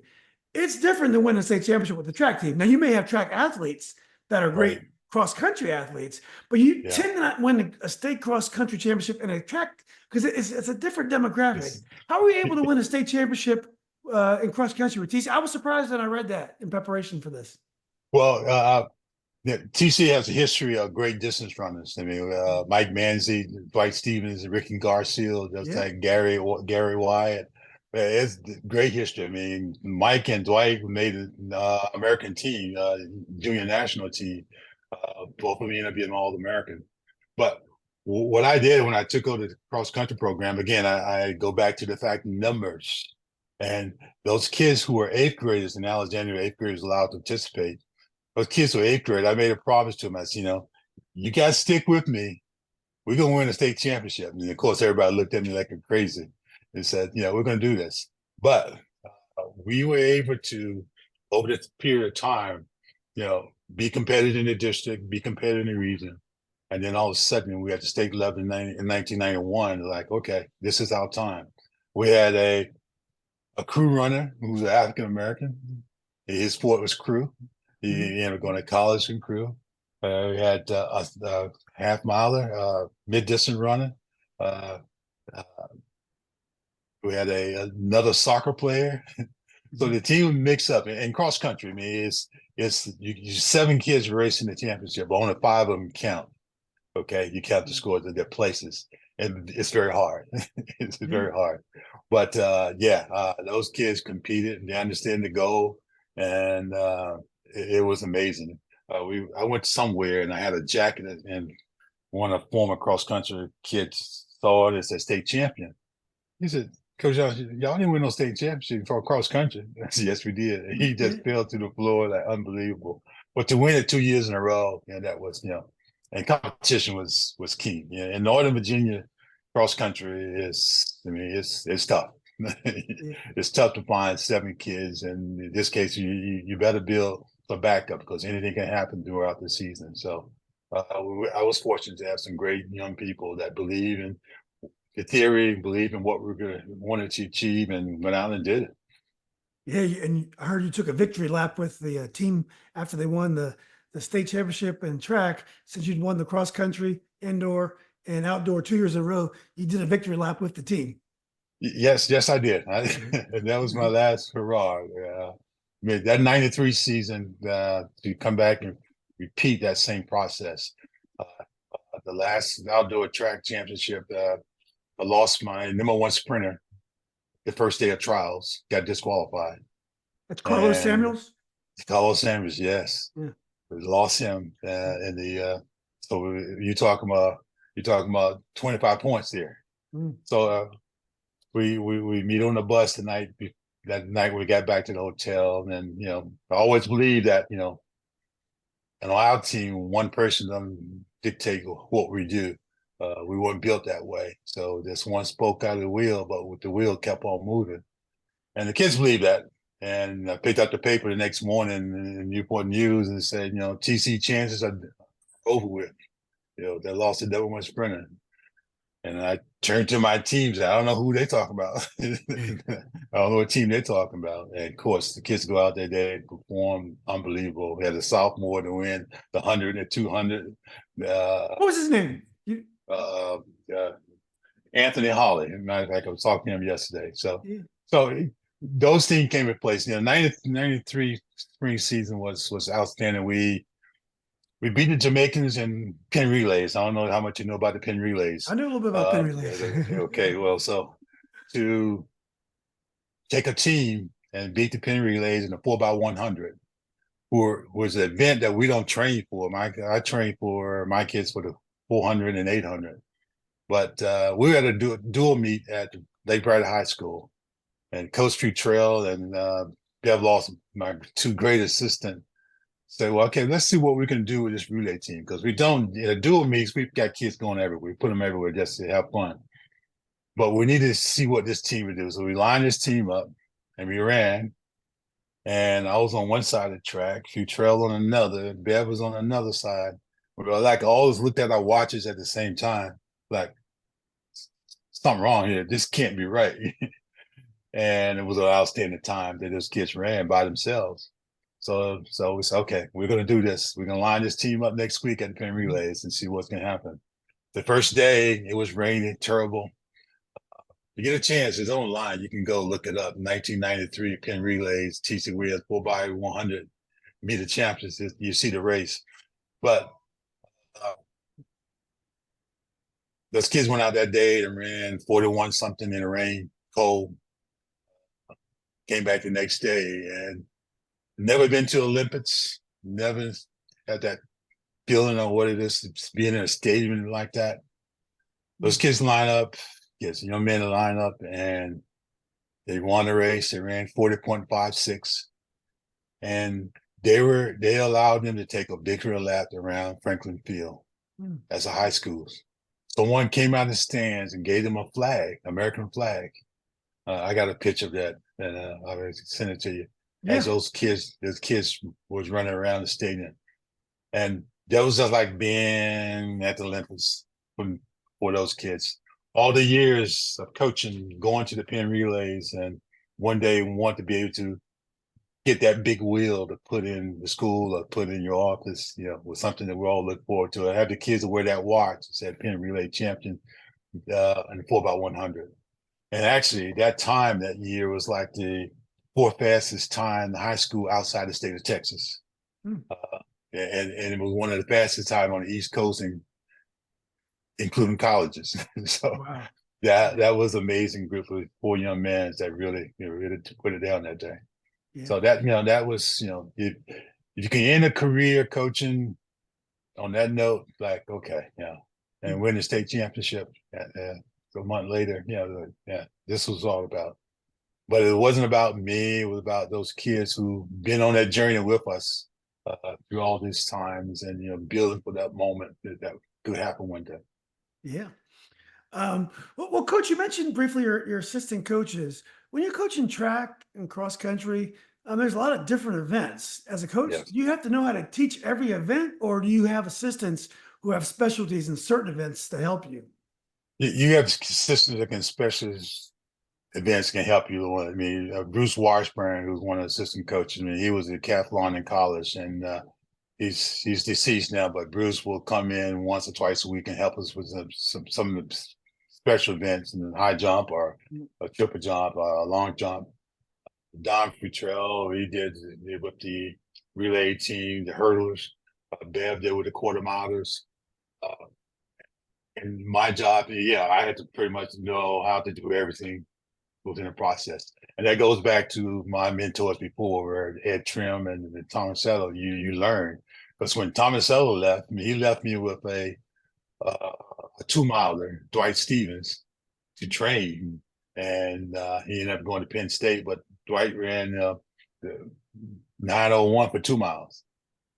it's different than winning a state championship with the track team. Now you may have track athletes that are great cross country athletes, but you tend to not win a state cross country championship in a track because it's a different demographic. How are we able to win a state championship in cross country with TC. I was surprised that I read that in preparation for this. Well, yeah, TC has a history of great distance runners. I mean, Mike Manzi, Dwight Stevens, Ricky Garcia, just Yeah. like Gary Wyatt. It's great history. I mean, Mike and Dwight made an American team, junior national team. Both of them ended up being All American. But what I did when I took over the cross country program, again, I go back to the fact numbers. And those kids who were eighth graders in Alexandria, eighth graders allowed to participate. Those kids were eighth grade. I made a promise to them. I said, you guys stick with me. We're going to win a state championship. And of course, everybody looked at me like I'm crazy and said, we're going to do this. But we were able to, over this period of time, be competitive in the district, be competitive in the region. And then all of a sudden, we had the state level in 1991. Like, okay, this is our time. We had a crew runner who was an African American. His sport was crew. He ended up going to college in crew. We had a half miler, mid distance runner. Uh, uh, we had another soccer player. So the team would mix up in cross country. I mean, it's you 7 kids racing the championship, but only 5 of them count. Okay, you count the scores of their places, and it's very hard. It's Yeah. very hard. But those kids competed and they understand the goal, and it was amazing. I went somewhere and I had a jacket, and one of the former cross country kids saw it as a state champion. He said, Coach, y'all didn't win no state championship for cross country. I said, yes, we did. He Yeah. just fell to the floor like unbelievable. But to win it 2 years in a row, that was, and competition was key. In Northern Virginia, cross country is, I mean, it's tough. Yeah. It's tough to find 7 kids, and in this case, you better build a backup because anything can happen throughout the season. So I was fortunate to have some great young people that believe in the theory, believe in what we're going to wanted to achieve, and went out and did it. Yeah, and I heard you took a victory lap with the team after they won the state championship in track. Since you'd won the cross country, indoor, and outdoor 2 years in a row, you did a victory lap with the team. Yes, I did. Mhm. And that was my Mhm. last hurrah. I mean, that '93 season, to come back and repeat that same process. The last outdoor track championship, I lost my number 1 sprinter the first day of trials, got disqualified. That's Carlos And Samuels. Carlos Sanders, yes, Yeah. we lost him in the. So you're talking about 25 points there. Mm. So we meet on the bus tonight. That night we got back to the hotel, and I always believe that in our team, one person doesn't dictate what we do. We weren't built that way, so this one spoke out of the wheel, but with the wheel kept on moving, and the kids believe that. And I picked up the paper the next morning in Newport News and said, TC chances are over with. They lost the number 1 sprinter. And I turned to my teams. I don't know who they talking about. I don't know what team they're talking about. And of course, the kids go out there, they perform unbelievable. We had a sophomore to win the 100 and 200. Uh, What was his name? uh, uh, Anthony Holly. And I was talking to him yesterday. So, Yeah. so those teams came in place. 93 spring season was outstanding. We beat the Jamaicans in pin relays. I don't know how much you know about the pin I relays. knew a little bit about pin relays. Okay, well, so to take a team and beat the pin relays in the 4x100, was an event that we don't train for. I train for my kids for the 400 and 800. But we had a dual meet at Lake Bright High School, and Coach Futrell and Bev Lawson, my 2 great assistants, say, well, okay, let's see what we can do with this relay team, because we don't in a dual meets. We've got kids going everywhere. We put them everywhere just to have fun, but we needed to see what this team would do. So we lined this team up, and we ran. And I was on one side of the track, Futrell on another, Bev was on another side. We were like always looked at our watches at the same time, like something wrong here. This can't be right. And it was an outstanding time that those kids ran by themselves. So we said, okay, we're going to do this. We're going to line this team up next week at the Penn Relays and see what's going to happen. The first day, it was raining, terrible. you get a chance, it's online. You can go look it up. 1993 Penn Relays, TC Williams 4x100 meter champions. You see the race. But uh, those kids went out that day and ran 41 something in the rain, cold. Came back the next day and never been to Olympics. Never had that feeling of what it is to be in a stadium like that. Those kids line up, yes, young men line up, and they won the race. They ran 40.56, and they allowed them to take a victory lap around Franklin Field as a high school. Someone came out of the stands and gave them a flag, American flag. I got a picture of that, and I'll send it to you. As Yeah. those kids was running around the stadium, and that was just like being at the Olympics for those kids. All the years of coaching, going to the Penn Relays, and one day want to be able to get that big wheel to put in the school or put in your office, was something that we all look forward to. I had the kids to wear that watch. It said Penn Relay champion in the 4x100. And actually, that time that year was like the fourth fastest time in high school outside the state of Texas. And it was one of the fastest time on the East Coast, including colleges. So Wow. that was amazing group of 4 young men that really put it down that day. Yeah. So that was, if you can end a career coaching on that note, like, okay, and win the state championship a month later, this was all about. But it wasn't about me. It was about those kids who've been on that journey with us through all these times, and building for that moment that could happen one day. Yeah. Well, Coach, you mentioned briefly your assistant coaches. When you're coaching track and cross country, there's a lot of different events. As a coach, Yes. do you have to know how to teach every event, or do you have assistants who have specialties in certain events to help you? You have systems that can specialize events can help you. I mean, Bruce Washburn, who's one of the assistant coaches, I mean, he was a decathlon in college, and he's deceased now. But Bruce will come in once or twice a week and help us with some of the special events, in high jump or a triple jump, a long jump. Don Futrell, he did with the relay team, the hurdlers. Bev did with the quarter milers. Uh, and my job, I had to pretty much know how to do everything within the process. And that goes back to my mentors before, where Ed Trim and Tomasello, you learn. Because when Tomasello left me, he left me with a 2-miler, Dwight Stevens, to train. And he ended up going to Penn State, but Dwight ran the 9:01 for 2 miles.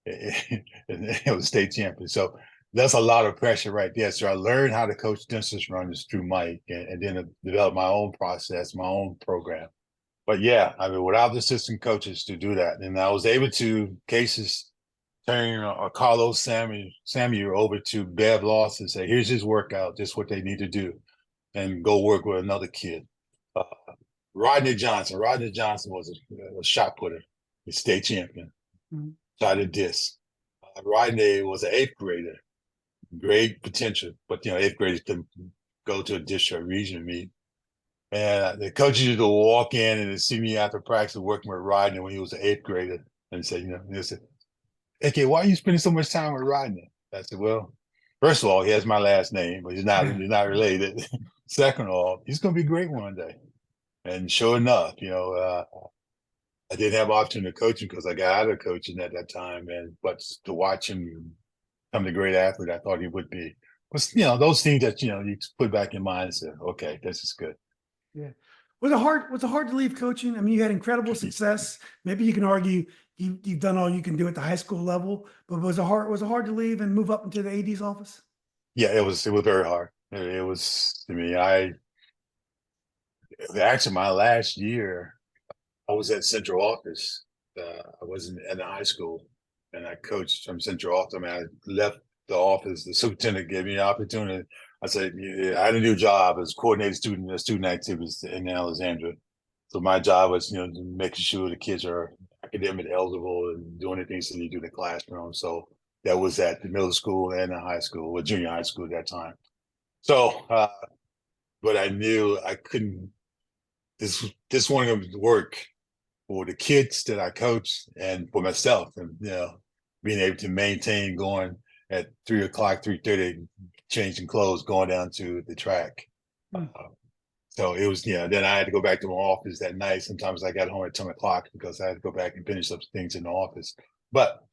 It was state champion. So that's a lot of pressure right there. So I learned how to coach distance runners through Mike, and then develop my own process, my own program. But I mean, without the assistant coaches to do that, and I was able to cases turn Carlos Samuel over to Bev Loss and say, "Here's his workout. This is what they need to do," and go work with another kid. Uh, Rodney Johnson. Rodney Johnson was a shot putter, a state champion. Mhm. Shot a disc. Rodney was an 8th grader, great potential, but 8th graders couldn't go to a district region meet. And the coaches used to walk in and see me after practice working with Rodney when he was an 8th grader, and say, they said, "Okay, why are you spending so much time with Rodney?" I said, "Well, first of all, he has my last name, but he's not related. Second of all, he's going to be great one day." And sure enough, I didn't have opportunity to coach him because I got out of coaching at that time, but to watch him become the great athlete I thought he would be was, those things that you put back in mind and say, "Okay, this is good." Yeah. Was it hard to leave coaching? I mean, you had incredible success. Maybe you can argue you've done all you can do at the high school level, but was it hard to leave and move up into the AD's office? Yeah, it was very hard. It was to me. I actually my last year I was at central office. I wasn't at the high school, and I coached from central office. I mean, I left the office. The superintendent gave me an opportunity. I said, I had a new job as coordinated student activities in Alexandria. So my job was, making sure the kids are academic eligible and doing the things that you do in the classroom. So that was at the middle school and the high school, or junior high school at that time. So but I knew I couldn't. This wasn't to work for the kids that I coached and for myself, and being able to maintain going at 3 o'clock, 3:30, changing clothes, going down to the track. Hmm. So it was, then I had to go back to my office that night. Sometimes I got home at 10 o'clock because I had to go back and finish up things in the office. But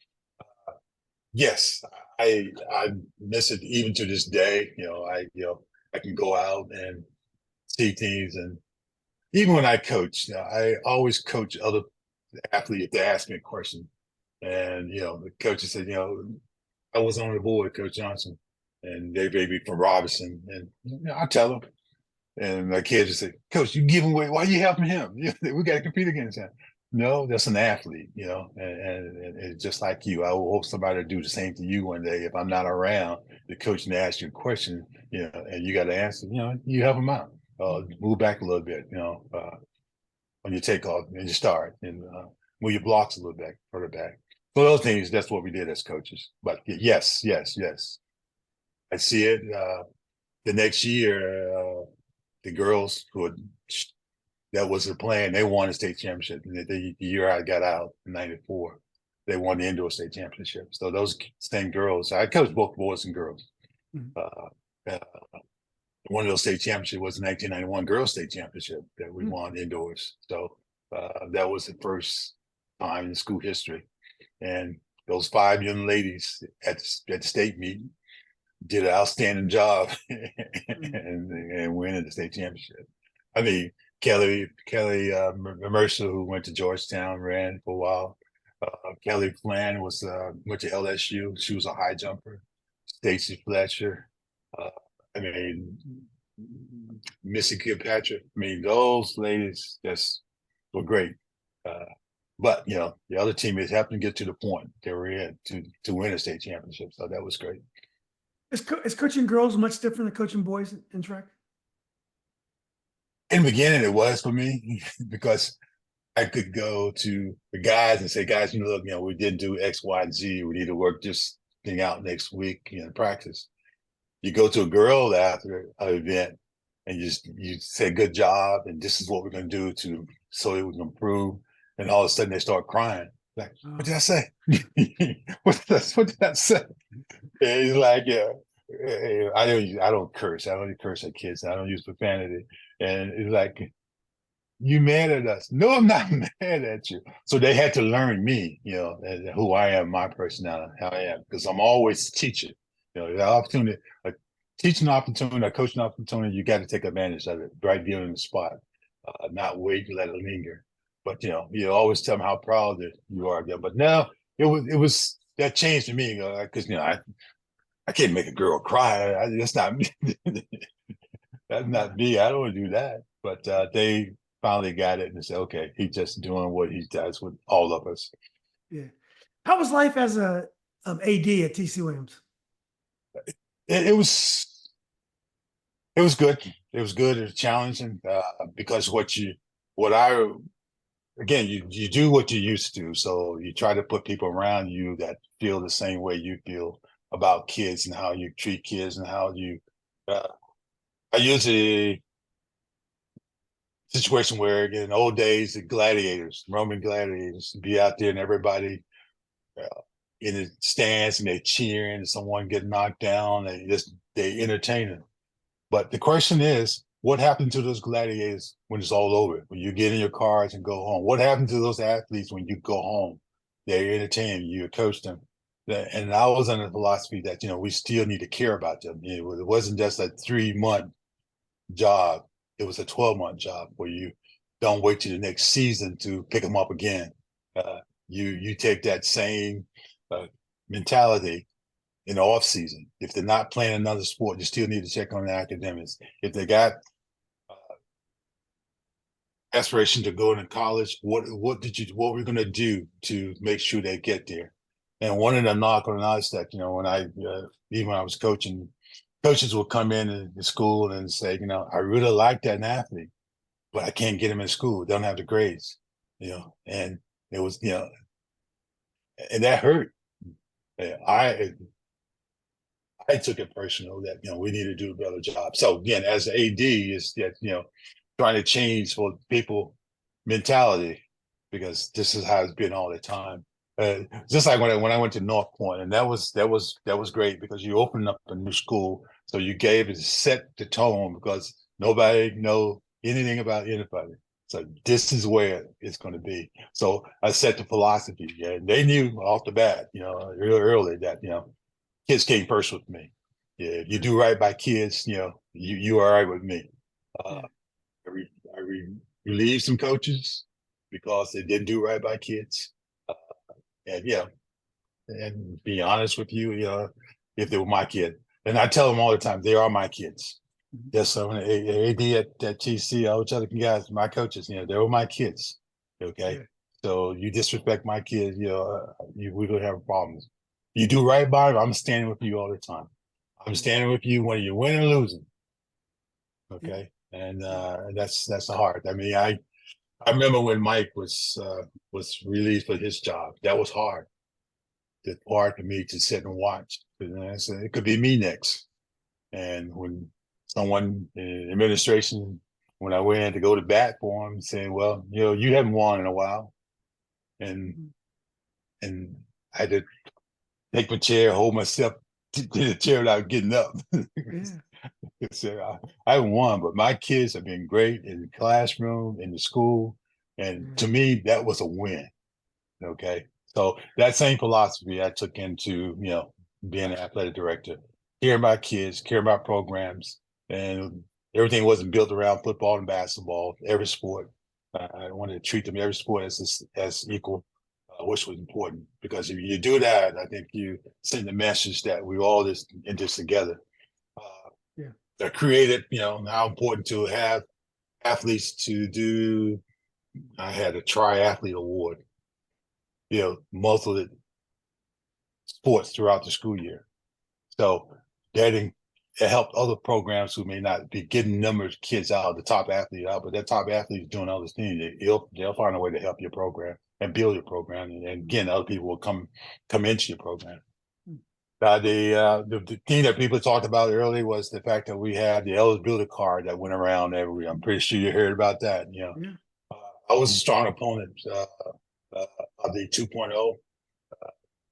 yes, I miss it even to this day. I can go out and see things, and even when I coach, I always coach other athletes if they ask me a question. And the coaches said, I was on the board, Coach Johnson, and they may be from Robinson, and I tell them. And my kids just say, Coach, you giving away, why are you helping him? We got to compete against him. No, that's an athlete, and it's just like you. I will hope somebody to do the same to you one day. If I'm not around, the coach can ask you a question, and you got to answer, you help them out. Move back a little bit, when you take off and you start, and move your blocks a little bit further back. So those things, that's what we did as coaches. But yes, yes, yes. I see it. The next year, the girls that was their plan. They won the state championship. And the year I got out in '94, they won the indoor state championship. So those same girls, I coached both boys and girls. Mhm. Uh, one of those state championships was the 1991 girls state championship that we Mhm. won indoors. So that was the first time in school history. And those 5 young ladies at the state meeting did an outstanding job and winning the state championship. I mean, Kelly Mercer, who went to Georgetown, ran for a while. Kelly Flan went to LSU. She was a high jumper. Stacy Fletcher. Uh, I mean, Missy Kilpatrick. I mean, those ladies just were great. Uh, but the other teammates happened to get to the point they were in to win a state championship. So that was great. Is coaching girls much different than coaching boys in track? In the beginning, it was for me because I could go to the guys and say, guys, look, we didn't do X, Y, and Z. We need to work this thing out next week, practice. You go to a girl after an event and you say, good job, and this is what we're going to do so we can improve. And all of a sudden they start crying. Like, what did I say? what did I say? And he's like, yeah. I don't curse. I don't curse at kids. I don't use profanity. And it's like, you mad at us? No, I'm not mad at you. So they had to learn me, and who I am, my personality, how I am, because I'm always teaching. The opportunity, a teaching opportunity, a coaching opportunity, you got to take advantage of it, right? Given the spot, not wait to let it linger. But you always tell them how proud that you are of them. But now it was that changed for me because I can't make a girl cry. That's not me. That's not me. I don't want to do that. But they finally got it and said, okay, he's just doing what he does with all of us. Yeah. How was life as a AD at TC Williams? It was good. It was good. It was challenging because what I again, you do what you used to. So you try to put people around you that feel the same way you feel about kids and how you treat kids and how you. I usually situation where in the old days, the gladiators, Roman gladiators, be out there and everybody in the stands and they cheering and someone get knocked down. They entertain them. But the question is, what happened to those gladiators when it's all over? When you get in your cars and go home? What happened to those athletes when you go home? They entertain you, coach them. And I was under the philosophy that we still need to care about them. It wasn't just a 3-month job. It was a 12-month job where you don't wait till the next season to pick them up again. You take that same mentality in the off season. If they're not playing another sport, you still need to check on the academics. If they got aspiration to go into college, what we're going to do to make sure they get there. And one of the knock on us that when even when I was coaching, coaches will come in the school and say, I really like that athlete, but I can't get him in school. They don't have the grades, and it was and that hurt. I I took it personal that, we need to do a better job. So again, as an AD, is that, trying to change for people mentality, because this is how it's been all the time. Just like when I went to North Point, and that was great because you opened up a new school, so you gave it set the tone because nobody know anything about anybody. So this is where it's going to be. So I set the philosophy. Yeah, they knew off the bat, real early that kids came first with me. Yeah, if you do right by kids, you are right with me. Uh, Yeah. I relieved some coaches because they didn't do right by kids. And and be honest with you, if they were my kid, and I tell them all the time, they are my kids. Mhm. Yes, so AD at TC, I would tell the guys, my coaches, they were my kids. Okay, Yeah. so you disrespect my kids, we're gonna have problems. You do right by them, I'm standing with you all the time. I'm standing with you when you're winning or losing. Yeah. Okay, and that's the hard. I mean, I remember when Mike was released for his job. That was hard. It's hard for me to sit and watch. I said, it could be me next. And when someone in administration, when I went in to go to bat for him, saying, "Well, you haven't won in a while," and Mhm. and I had to take my chair, hold myself to the chair without getting up. Yeah. So I haven't won, but my kids have been great in the classroom, in the school, and Yeah. to me, that was a win. Okay. So that same philosophy I took into, being an athletic director, care about kids, care about programs, and everything wasn't built around football and basketball, every sport. I wanted to treat them every sport as equal, which was important because if you do that, I think you send the message that we all in this together. Uh, Yeah. that created, how important to have athletes to do. I had a triathlete award, multiple sports throughout the school year. So that it helped other programs who may not be getting numbers of kids out, the top athlete out, but that top athlete is doing other things. They'll find a way to help your program and build your program, and again, other people will come into your program. Mhm. The thing that people talked about earlier was the fact that we had the eligibility card that went around every. I'm pretty sure you heard about that. Yeah. Uh, I was a strong opponent of the 2.0.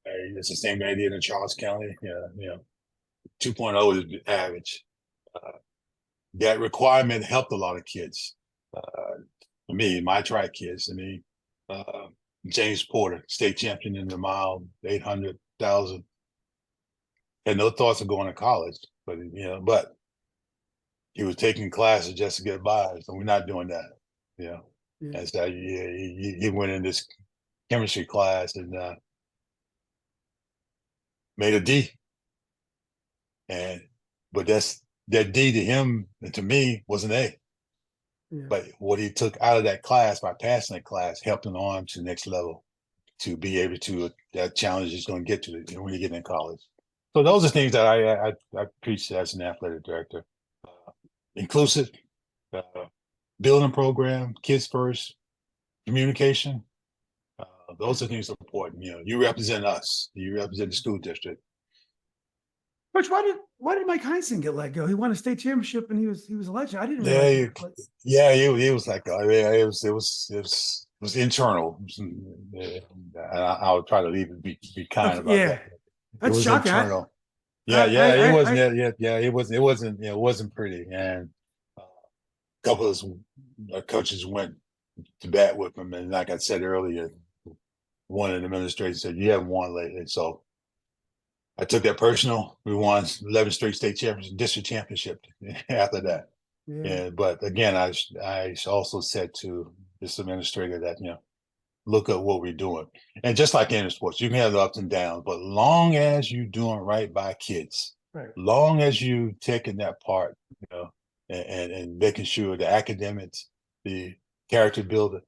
It's the same idea in Charles County. Yeah, 2.0 is the average. Uh, that requirement helped a lot of kids. For me, my track kids. I mean, uh, James Porter, state champion in the mile, 800,000. Had no thoughts of going to college, but he was taking classes just to get by. So we're not doing that. You know, Yeah. and so he went in this chemistry class and made a D. And but that D to him and to me was an A. Yeah. But what he took out of that class by passing that class helped him on to the next level to be able to that challenge is going to get to when you get in college. So those are things that I preach as an athletic director. Inclusive, uh, building program, kids first, communication. Those are things that are important. You represent us. You represent the school district. Coach, why did Mike Heinsohn get let go? He won a state championship and he was a legend. I didn't Yeah, realize that. But yeah, he was like, yeah, it was internal. I'll try to leave it be kind okay, about yeah, that. It that's was shocking. internal. I, Yeah, it I, wasn't. I, Yeah, it wasn't pretty. And a couple of coaches went to bat with him, and like I said earlier, one in the administration said, "You haven't won lately." So I took that personal. We won 11 straight state championships, district championship after that. yeah, Yeah, but again, I also said to this administrator that look at what we're doing, and just like in sports, you can have the ups and downs, but long as you doing right by kids, right. long as you taking that part, and making sure the academics, the character builder,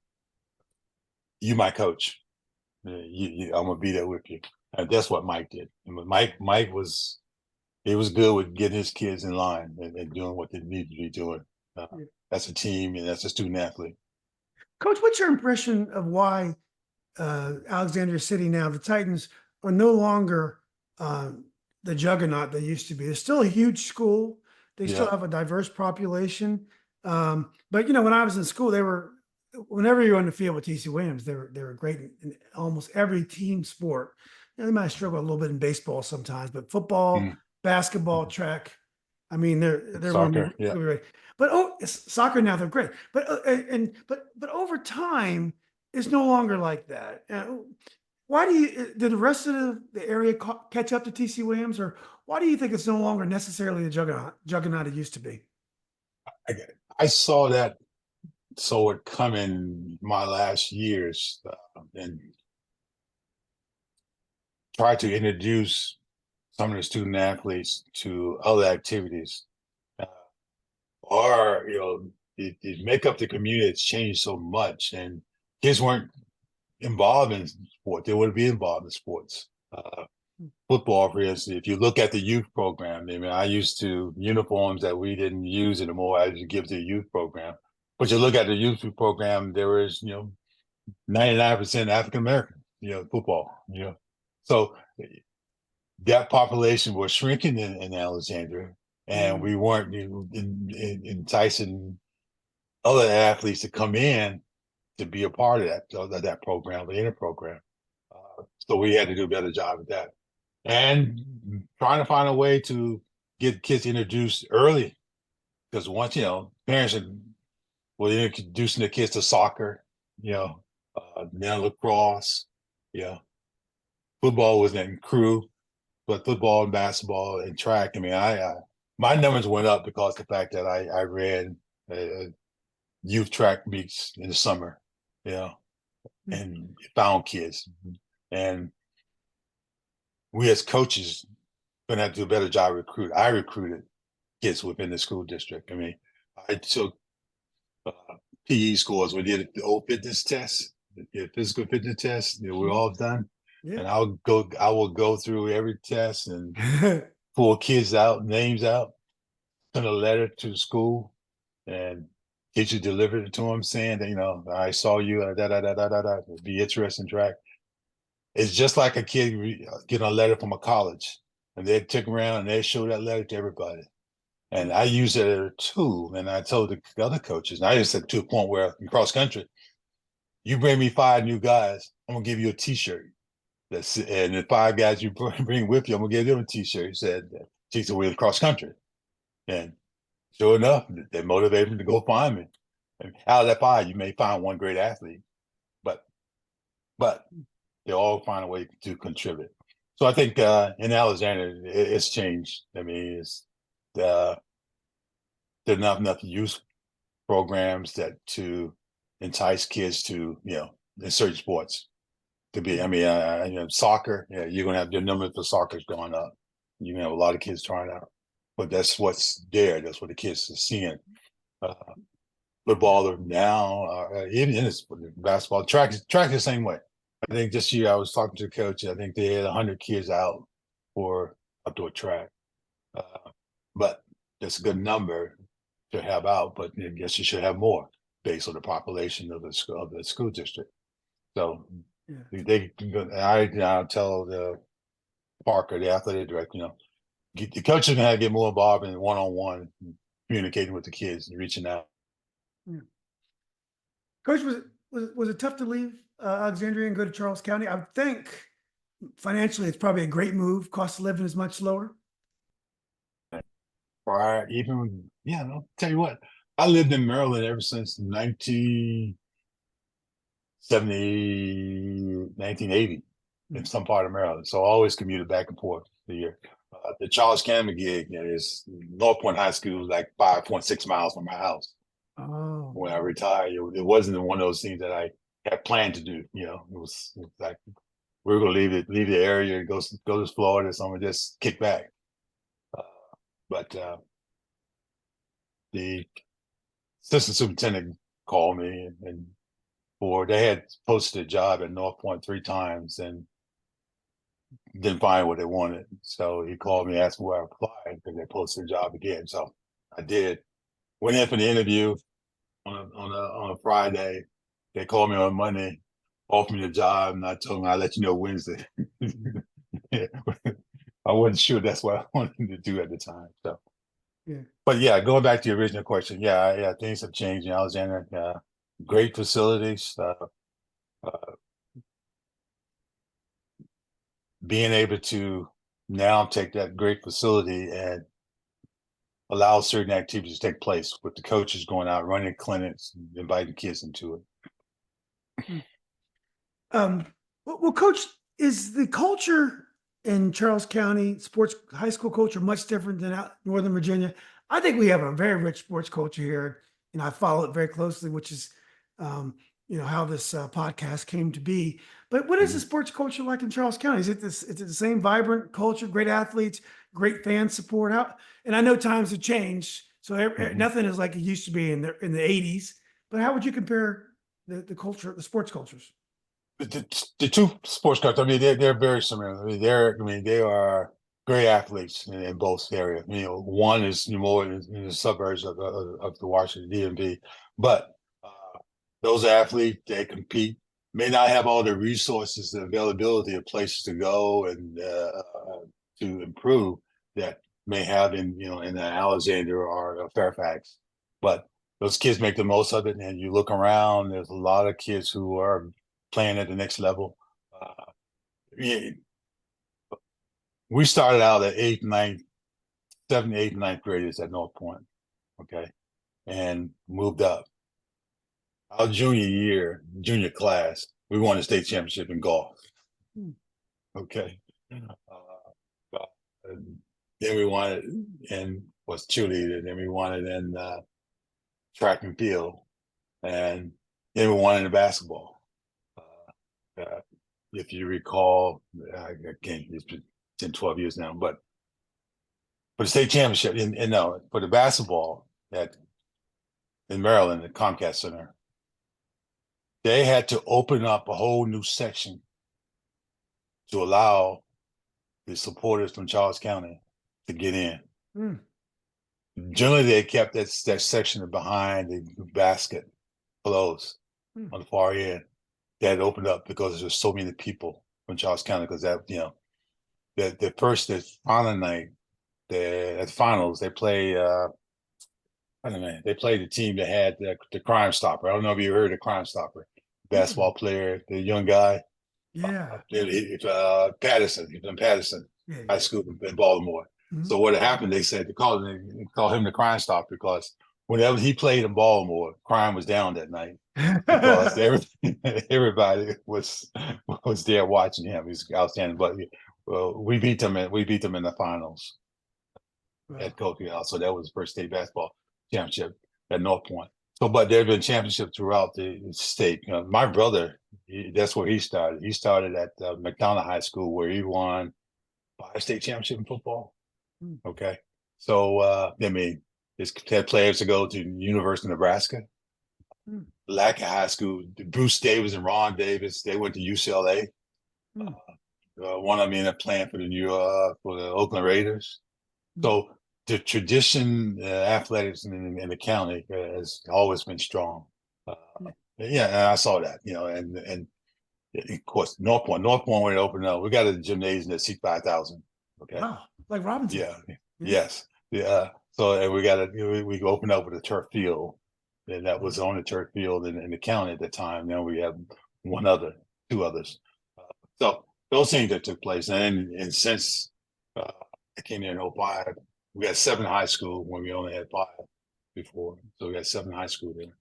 you my coach. I'm gonna be there with you, and that's what Mike did. And Mike was he was good with getting his kids in line and doing what they need to be doing. Uh, Yeah. as a team and as a student athlete. Coach, what's your impression of why Alexandria City now, the Titans, are no longer the juggernaut they used to be. They're still a huge school. They still Yeah. have a diverse population. But when I was in school, whenever you were on the field with TC Williams, they were great in almost every team sport. They might struggle a little bit in baseball sometimes, but football, Mm. basketball, track. I mean, they're going to be Soccer. Yeah. really great. But soccer now they're great. But over time, it's no longer like that. Why did the rest of the area catch up to TC Williams, or why do you think it's no longer necessarily the juggernaut it used to be? I, I saw that saw it coming my last years, and tried to introduce some of the student athletes to other activities, uh, or the make up the community has changed so much, and kids weren't involved in sport. They wouldn't be involved in sports. Football, for instance, if you look at the youth program, I mean, I used to uniforms that we didn't use anymore. I used to give to the youth program. But you look at the youth program, there was 99% African American, football, So that population was shrinking in Alexandria, and Mm, we weren't enticing other athletes to come in to be a part of that program, the inner program. So we had to do a better job at that, and trying to find a way to get kids introduced early, because once parents were introducing the kids to soccer, then lacrosse, yeah, football was in crew, but football and basketball and track. I mean, I my numbers went up because of the fact that I ran youth track meets in the summer, mm, and found kids, and we as coaches gonna have to do a better job recruit. I recruited kids within the school district. I mean, I took uh, PE scores. We did the old fitness test, the physical fitness test. We're mm, all done, yeah. and I will go through every test and pull kids out, names out, send a letter to the school, and teacher delivered it to them saying that I saw you, da da da da da da. Be interested in track. It's just like a kid getting a letter from a college, and they take around and they show that letter to everybody. And I use it as a tool. And I told the other coaches, and I just said to a point where in cross country, you bring me 5 new guys, I'm gonna give you a T-shirt. And the 5 guys you bring with you, I'm gonna give them a T-shirt. He said, "Teacher, we're in cross country," and sure enough, they motivated me to go find me. And out of that 5, you may find one great athlete, but but they all find a way to contribute. So I think in Alexander, it's changed. I mean, uh, there's not enough youth programs that to entice kids to in certain sports to be. I mean, soccer. Yeah, you're gonna have the number for soccer's going up. You're gonna have a lot of kids trying out, but that's what's there. That's what the kids are seeing. Uh, Football now, even in this basketball, track the same way. I think this year I was talking to a coach. I think they had 100 kids out for outdoor track, uh, but that's a good number to have out. But I guess you should have more based on the population of the school district. So Yeah. I tell the Parker, the athletic director, the coaches gonna have to get more involved in one-on-one communicating with the kids and reaching out. Yeah. Coach, was it tough to leave Alexandria and go to Charles County? I would think financially it's probably a great move. Cost of living is much lower. Prior, even I'll tell you what, I lived in Maryland ever since 1980 in Mm. some part of Maryland. So I always commuted back and forth the year. The Charles County gig is North Point High School, like 5.6 miles from my house. Oh, When I retired, it wasn't one of those things that I had planned to do. It was like we are going to leave the area, and go to Florida, so I'm gonna just kick back. Uh, but the assistant superintendent called me, and for they had posted a job at North Point 3 times and didn't find what they wanted. So he called me, asked me where I applied because they posted a job again. So I did. Went in for the interview on a Friday. They called me on Monday, offered me the job, and I told them I'll let you know Wednesday. I I wasn't sure that's what I wanted to do at the time. So, Yeah. but yeah, going back to your original question, yeah, things have changed in Alexandria. Great facilities. Being able to now take that great facility and allow certain activities to take place with the coaches going out, running clinics, inviting kids into it. Well, Coach, is the culture in Charles County sports high school culture much different than out Northern Virginia? I think we have a very rich sports culture here, and I follow it very closely, which is, how this podcast came to be. But what is the Mhm. sports culture like in Charles County? Is it this? Is it the same vibrant culture, great athletes, great fan support? How? And I know times have changed, so Mhm. nothing is like it used to be in the '80s. But how would you compare the culture, the sports cultures? The two sports clubs, I mean, they're very similar. I mean, they are great athletes in both areas. One is more in the suburbs of the Washington DMV, but those athletes they compete may not have all the resources, the availability of places to go and to improve that may have in Alexander or Fairfax, but those kids make the most of it. And you look around, there's a lot of kids who are playing at the next level. Uh, yeah, we started out at eighth, ninth, seventh, eighth, ninth graders at North Point, okay, and moved up. Our junior year, junior class, we won the state championship in golf. Hmm. Okay. Uh, and then we won it in was cheerleader. Then we won it in track and field, and then we won it in basketball. Uh, if you recall, again, it's been 10, 12 years now, but for the state championship, no, for the basketball at in Maryland at Comcast Center, they had to open up a whole new section to allow the supporters from Charles County to get in. Hmm. Generally, they kept that section behind the basket closed Hmm. on the far end. That opened up because there's so many people from Charles County. Because the first the final night, at the finals, they play. I don't know. They played the team that had the Crime Stopper. I don't know if you heard of Crime Stopper, basketball Mm. player, the young guy. Yeah. Patterson. He's from Patterson Yeah. High Yeah. School in Baltimore. Mhm. So what happened? They said they called him the Crime Stopper because whenever he played in Baltimore, crime was down that night because everybody was there watching him. He's outstanding. But we beat them. We beat them in the finals Wow. at Coquille. So that was the first state basketball championship at North Point. So, but there have been championships throughout the state. My brother, that's where he started. He started at McDonough High School, where he won 5 state championships in football. Mm. Okay, so I mean, it's had players to go to University of Nebraska, Mm. Lackey High School. Bruce Davis and Ron Davis, they went to UCLA. Mm. One of them ended up playing for for the Oakland Raiders. Mm. So the tradition, athletics in the county has always been strong. Uh, Yeah. yeah, and I saw that, and of course North Point when it opened up, we got a gymnasium that seats 5,000. Okay, Wow. Like Robinson. yeah, Yeah. yes, yeah. So and we opened up with a turf field, and that Wow. was on the turf field in the county at the time. Now we have one other, two others. So those things that took place, and since I came here in '05, we got 7 high school when we only had 5 before. So we got 7 high school there.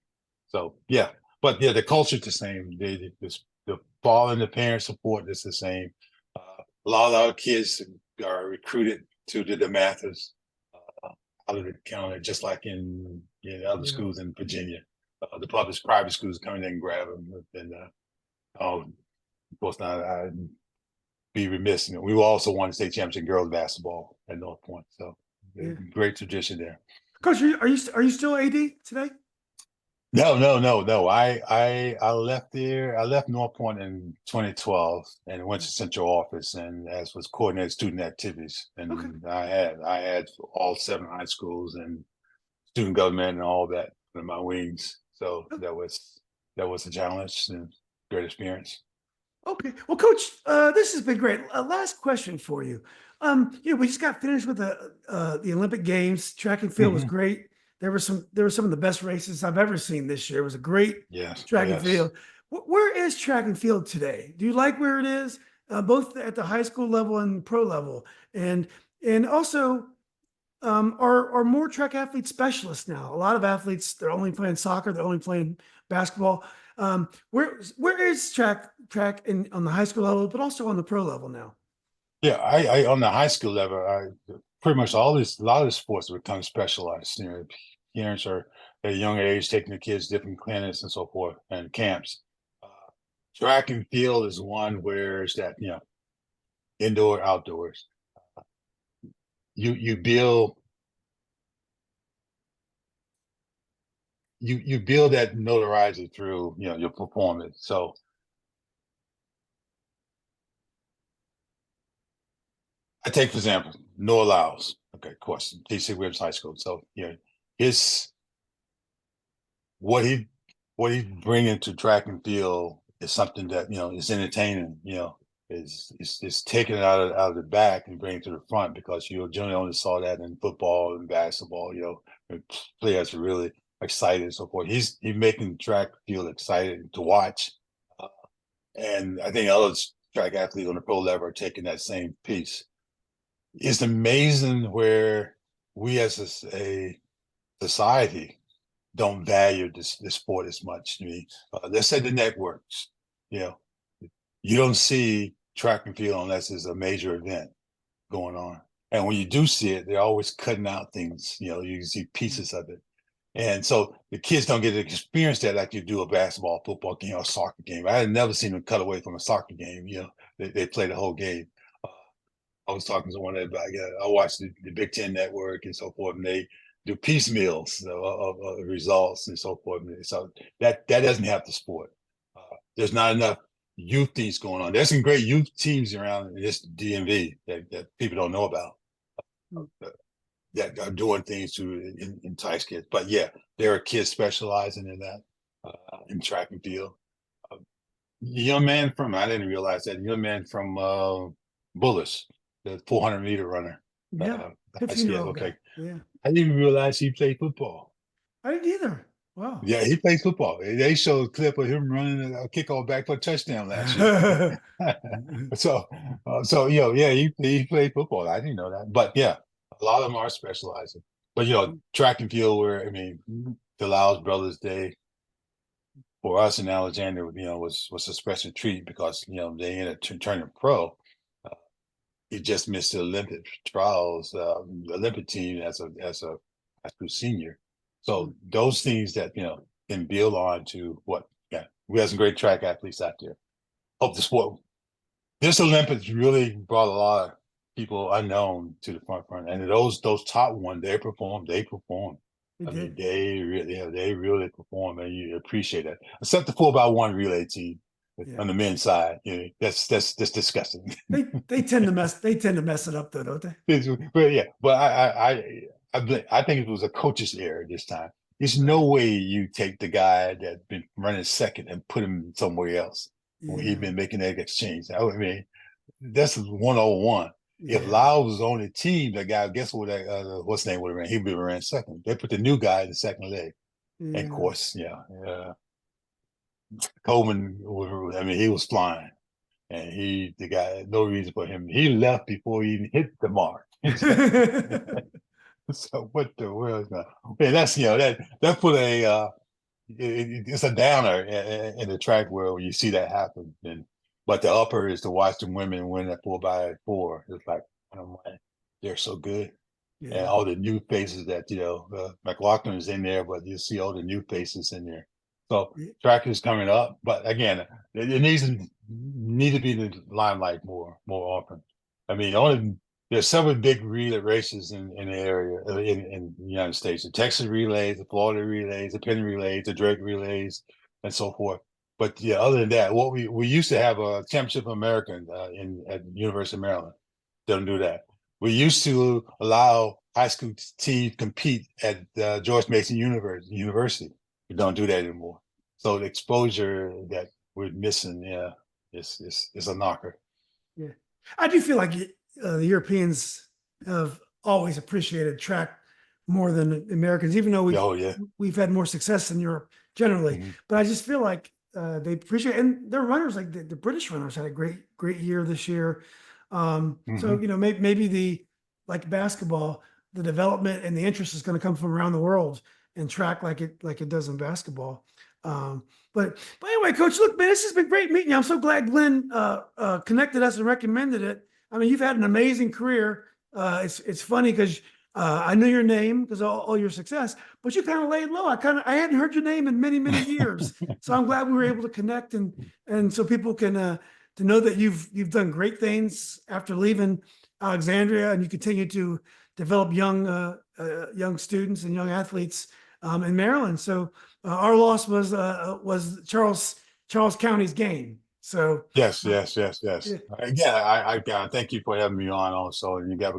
So yeah, but yeah, the culture's the same. The father and the parent support is the same. A lot of our kids are recruited to the DeMathers out of the county, just like in other Yeah. schools in Virginia. The private schools coming in and grab them, and of course, not be remiss. We also won the state championship in girls basketball at North Point. So Yeah. great tradition there. Coach, are you still AD today? No. I left there. I left North Point in 2012 and went to central office and as was coordinated student activities. Okay. And I had all 7 high schools and student government and all that under my wings. So Oh, that was a challenge and great experience. Okay. Well, Coach, this has been great. Last question for you. We just got finished with the Olympic Games. Track and field was Hmm. great. There were some of the best races I've ever seen this year. It was a great Yes, track and yes. field. Where is track and field today? Do you like where it is, both at the high school level and pro level? And and also, are more track athletes specialists now? A lot of athletes, they're only playing soccer, they're only playing basketball. Where is track in on the high school level, but also on the pro level now? Yeah, I on the high school level, I pretty much a lot of the sports have become specialized. Parents are at a young age taking the kids different clinics and so forth and camps. Uh, Track and field is one where it's that, indoor, outdoors. You build you build that notoriety through, your performance. So I take, for example, Noah Lyles. Okay, of course, DC Williams High School. So, his what he what he's bringing to track and field is something that is entertaining. Is taking it out of the back and bringing it to the front, because you generally only saw that in football and basketball. When players are really excited and so forth. He's making track field exciting to watch, uh, and I think other track athletes on the pro level are taking that same piece. It's amazing where we as a society don't value this sport as much. I mean, let's say the networks, you know, you don't see track and field unless there's a major event going on. And when you do see it, they're always cutting out things, you see pieces of it. And so the kids don't get to experience that like you do a basketball, football game, or a soccer game. I had never seen them cut away from a soccer game. They play the whole game. Uh, I was talking to one about, I watched the Big Ten Network and so forth, and they do piecemeals of results and so forth. And so that doesn't have the sport. There's not enough youth things going on. There's some great youth teams around in this DMV that people don't know about, uh, that are doing things to entice kids. But yeah, there are kids specializing in that, in track and field. Uh, Young man from, I didn't realize that, young man from Bullis, the 400-meter runner. Yeah, I 15 see year it. old Okay. guy. Yeah, I didn't even realize he played football. I didn't either. Wow. Yeah, he plays football. They showed a clip of him running a kickoff back for a touchdown last year. So, yeah, he played football. I didn't know that, but yeah, a lot of them are specializing. But track and field, where I mean, the Lyles brothers, they for us in Alexander, was a special treat because they ended up turning pro. Uh, he just missed the Olympic trials, the Olympic team as a high school senior. So those things that can build on to what. Yeah, we have some great track athletes out there. Hope the sport. This Olympics really brought a lot of people unknown to the front, and those top one, they performed. They performed. He I mean, did. they really perform, and you appreciate that. Except the 4x1 relay team Yeah. on the men's side, that's disgusting. They tend to mess it up though, don't they? But yeah, but I think it was a coach's error this time. There's Right. no way you take the guy that's been running second and put him somewhere else when he's Yeah. been making that exchange. I mean, that's 101. If Yeah. Lau was on the team, that guy, guess what? What's his name would have ran? He'd be ran second. They put the new guy in the second leg. And of Yeah. course, Coleman. I mean, he was flying, and the guy, no reason for him. He left before he even hit the mark. So what the world? Man, that's that put it's a downer in the track world when you see that happen. But the upper is to watch the women win that 4x4. It's like, oh man, they're so good. And Yeah. all the new faces that, McLaughlin is in there, but you see all the new faces in there. So track is coming up, but again, it need to be in the limelight more often. I mean, there's several big relay races in the area, in the United States: the Texas relays, the Florida relays, the Penn relays, the Drake relays, and so forth. But yeah, other than that, what we used to have a Championship of America at University of Maryland. Don't do that. We used to allow high school teams compete at George Mason University. We don't do that anymore. So the exposure that we're missing, yeah. it's a knocker. Yeah. I do feel like the Europeans have always appreciated track more than Americans, even though Oh yeah. we've had more success in Europe generally. Hmm. But I just feel like they appreciate, and their runners, like the British runners, had a great year this year. So Hmm. maybe the like basketball, the development and the interest is going to come from around the world and track like it does in basketball. Um, but anyway, Coach, look, man, this has been great meeting you. I'm so glad Glenn connected us and recommended it. I mean, you've had an amazing career. It's funny because I knew your name because all your success, but you kind of laid low. I hadn't heard your name in many years, so I'm glad we were able to connect and so people can to know that you've done great things after leaving Alexandria and you continue to develop young students and young athletes in Maryland. So our loss was Charles County's game. So Yes, uh, yes, yes, yeah. yes. Again, I thank you for having me on also. And you got a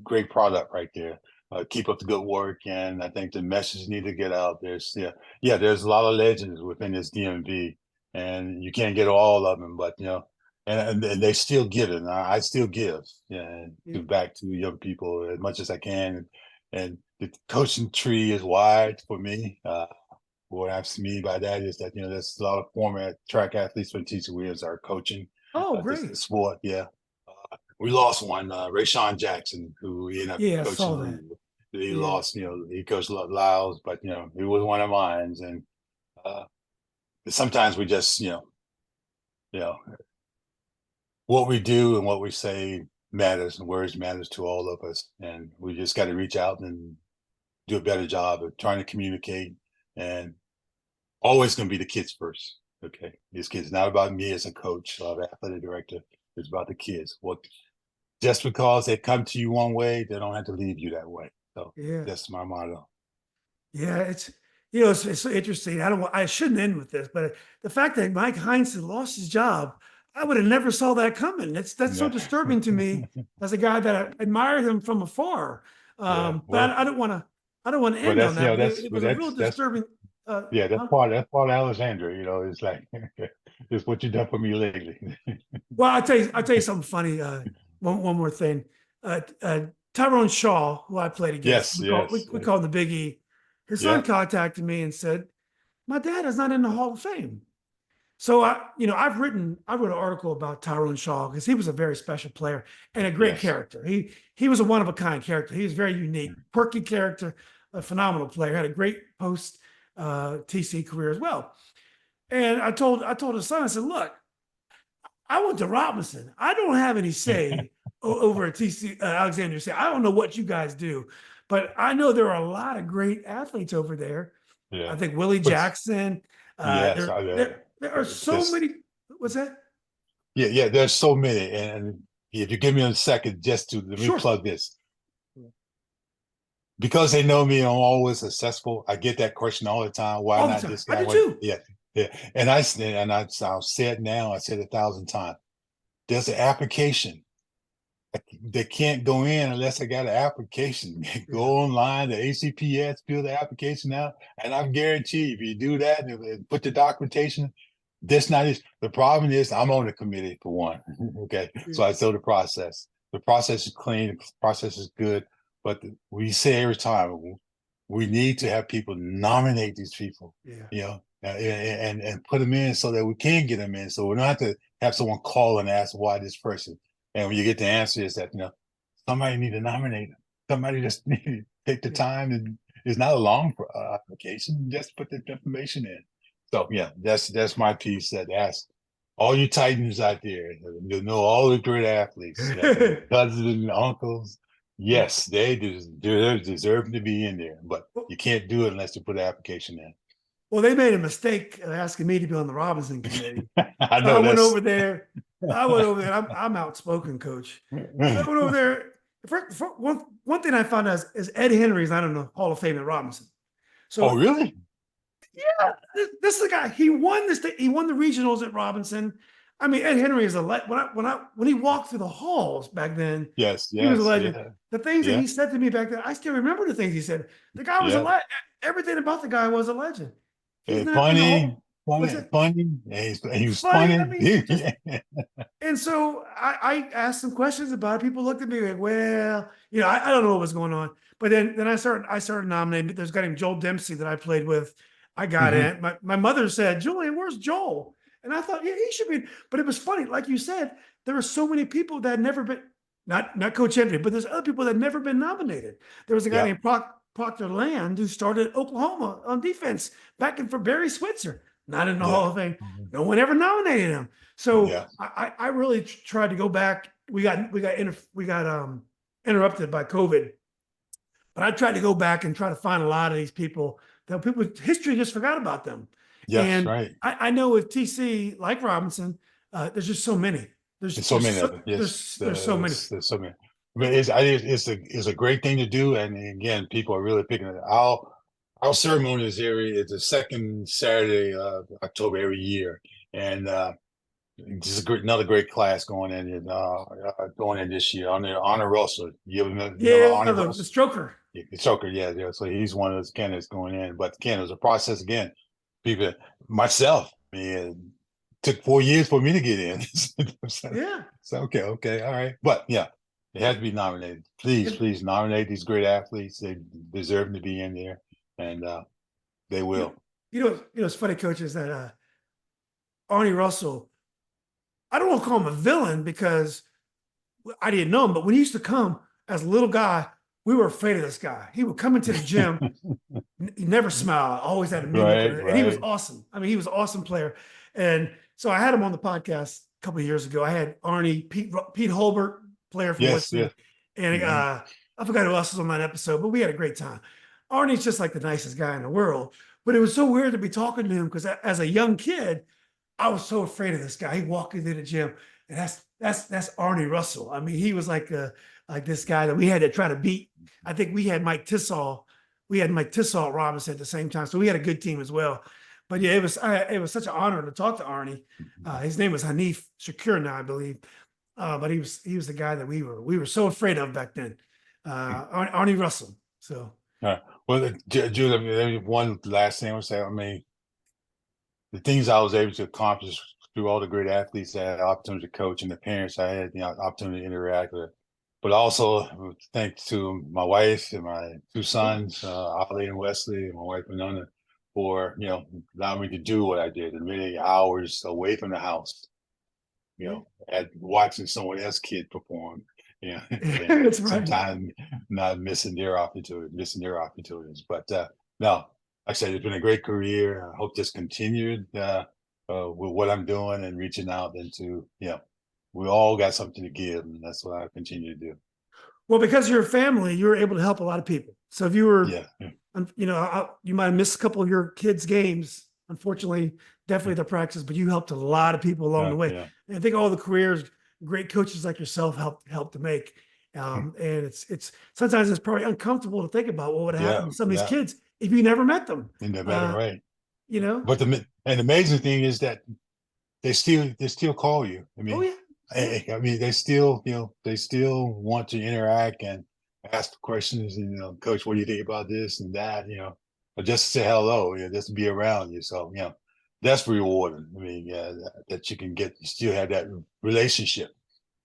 great product right there. Keep up the good work. And I think the message need to get out. There's a lot of legends within this DMV and you can't get all of them, but and they still give it. And I still give, yeah, and Yeah. give back to young people as much as I can. And the coaching tree is wide for me. What I've seen by that is that there's a lot of former track athletes from TC Williams are coaching Oh, this great. sport. Yeah, we lost one, Rayshawn Jackson, who he ended up Yeah, I saw that. coaching. He Yeah. lost, he coached Lyles, but he was one of mine. And uh, sometimes we just, you know, what we do and what we say matters, and words matters to all of us, and we just got to reach out and do a better job of trying to communicate and always going to be the kids first. Okay, these kids, not about me as a coach or athletic director. It's about the kids. What just because they come to you one way, they don't have to leave you that way. So Yeah. that's my motto. Yeah, it's so interesting. I shouldn't end with this, but the fact that Mike Heinz had lost his job, I would have never saw that coming. That's so Yeah, disturbing to me as a guy that I admired him from afar. yeah. But Well, I don't want to but end on that's that, but that's it but was a real that's disturbing. yeah, Huh? that's part of Alexandra. It's like it's what you done for me lately. Well, I'll tell you something funny. One more thing. Tyrone Shaw, who I played against, Yes, yes, we call him the Big E. His son yeah, contacted me and said, "My dad is not in the Hall of Fame." So I wrote an article about Tyrone Shaw because he was a very special player and a great yes. character. He was a one of a kind character. He was very unique, quirky character, a phenomenal player. Had a great post TC career as well. And I told his son, I said, "Look, I went to Robinson. I don't have any say over at TC Alexandria State. I don't know what you guys do, but I know there are a lot of great athletes over there. I Yeah, think Willie but Jackson. yes, There are so just many. What's that? yeah, yeah. There's so many, and if you give me a second, just to let me Sure. plug this, because they know me, I'm always successful. I get that question all the time. Why All the not time. this I guy? do What? too. Yeah, yeah. I'll say it now. I said it 1,000 times. There's an application. They can't go in unless I got an application. Go Yeah. online to ACPS, fill the application out, and I guarantee if you do that and put the documentation, that's not it. The problem is I'm on the committee for one. Okay, Yeah. so I know the process. The process is clean. The process is good. But we say every time we need to have people nominate these people. Yeah. And put them in so that we can get them in. So we don't have to have someone call and ask why this person. And when you get the answer is that somebody need to nominate them. Somebody just need to take the Yeah. time, and it's not a long application. Just put the information in. So yeah, that's my piece. That asks all you Titans out there, you know all the great athletes, that the cousins and uncles. Yeah. Yes, they deserve to be in there, but Well, you can't do it unless you put an application in. well, they made a mistake asking me to be on the Robinson committee. I So I know went that's over there. I went over there. I'm outspoken, coach. I went over there. One thing I found out is Ed Henry's not in the Hall of Fame at Robinson. Oh, So really? yeah, this is the guy. He won this. He won the regionals at Robinson. I mean, Ed Henry is a when he walked through the halls back then, Yes, he was a yes, legend. yeah, The things that yeah, he said to me back then, I still remember the things he said. The guy was a yeah. legend. Everything about the guy was a legend. He's Hey, not in the funny, hall. What's it? funny, and he was Funny. I funny. mean, just and so I asked some questions about it. People looked at me like, well, I don't know what was going on. But then I started nominating. There's a guy named Joel Dempsey that I played with. I got Mhm. in. My mother said, Julian, where's Joel? And I thought, yeah, he should be. But it was funny, like you said, there were so many people that had never been, not Coach Henry, but there's other people that had never been nominated. There was a guy Yeah. named Proctor Land who started at Oklahoma on defense back in for Barry Switzer, not in the Yeah. Hall of Fame. Mhm. No one ever nominated him. So Yeah. I really tried to go back. We got interrupted by COVID, but I tried to go back and try to find a lot of these people that people history just forgot about them. Yes. And Right. I know with TC like Robinson, there's just so many. There's so many of them. Yes. There's so many. There's so many. But it's a great thing to do, and again, people are really picking it. Our ceremony is the second Saturday of October every year, and this is another great class going in this year. Honor Russell. You remember Yeah, Honor the Russell? stroker. Yeah, Choker, yeah, yeah. So he's one of those candidates going in. But again, it was a process again. People, myself, man, took 4 years for me to get in. so, Yeah. so, okay, okay, all right. But yeah, they had to be nominated. Please, And, please nominate these great athletes. They deserve to be in there, and they you know, will. it's funny, coach, is that Arnie Russell, I don't want to call him a villain because I didn't know him, but when he used to come as a little guy, we were afraid of this guy. He would come into the gym. He never smiled. Always had a mean look on Right, it, and he was right. awesome. I mean, he was an awesome player. And so I had him on the podcast a couple of years ago. I had Arnie, Pete Holbert, player from West Yes, City, yes. and Hmm. I forgot who else was on that episode, but we had a great time. Arnie's just like the nicest guy in the world. But it was so weird to be talking to him because as a young kid, I was so afraid of this guy. He walked into the gym, and that's Arnie Russell. I mean, he was like this guy that we had to try to beat. I think we had Mike Tissall. We had Mike Tissall at Robinson at the same time, so we had a good team as well. But yeah, it was such an honor to talk to Arnie. His name was Hanif Shakur now, I believe. But he was the guy that we were so afraid of back then. Arnie Russell. So Well, Judah, one last thing I would say. I mean, the things I was able to accomplish through all the great athletes I had the opportunity to coach and the parents I had the opportunity to interact with. But also thanks to my wife and my two sons, Ollie and Wesley, and my wife Winona, for allowing me to do what I did and many hours away from the house, yeah, at watching someone else kid perform. Yeah, and that's right. sometimes not missing their opportunities. But no, like I said, it's been a great career. I hope this continued with what I'm doing and reaching out into, we all got something to give, and that's what I continue to do. Well, because you're a family, you were able to help a lot of people. So if you were, Yeah, yeah, you might have missed a couple of your kids' games, unfortunately, definitely the practice, but you helped a lot of people along the way. yeah. And I think all the careers, great coaches like yourself help to make. And it's sometimes it's probably uncomfortable to think about what would have Yeah, happened to some of these yeah. kids if you never met them. And no matter right. You know? But the amazing thing is that they still call you. I Oh mean, yeah, yeah, I mean, they still want to interact and ask questions. And Coach, what do you think about this and that? Or just to say hello. Just to be around you. So that's rewarding. I mean, yeah, that you can you still have that relationship.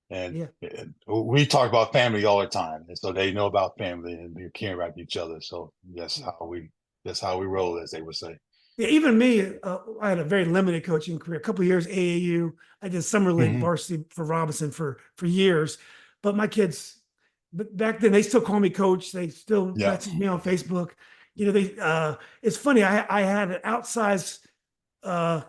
And yeah. we talk about family all the time, and so they know about family and we care about each other. So that's how we roll, as they would say. Yeah, even me, I had a very limited coaching career. A couple of years AAU. I did summer league Hmm. varsity for Robinson for years. But my kids, but back then they still call me coach. They still Yeah. message me on Facebook. It's funny. I had an outsized uh,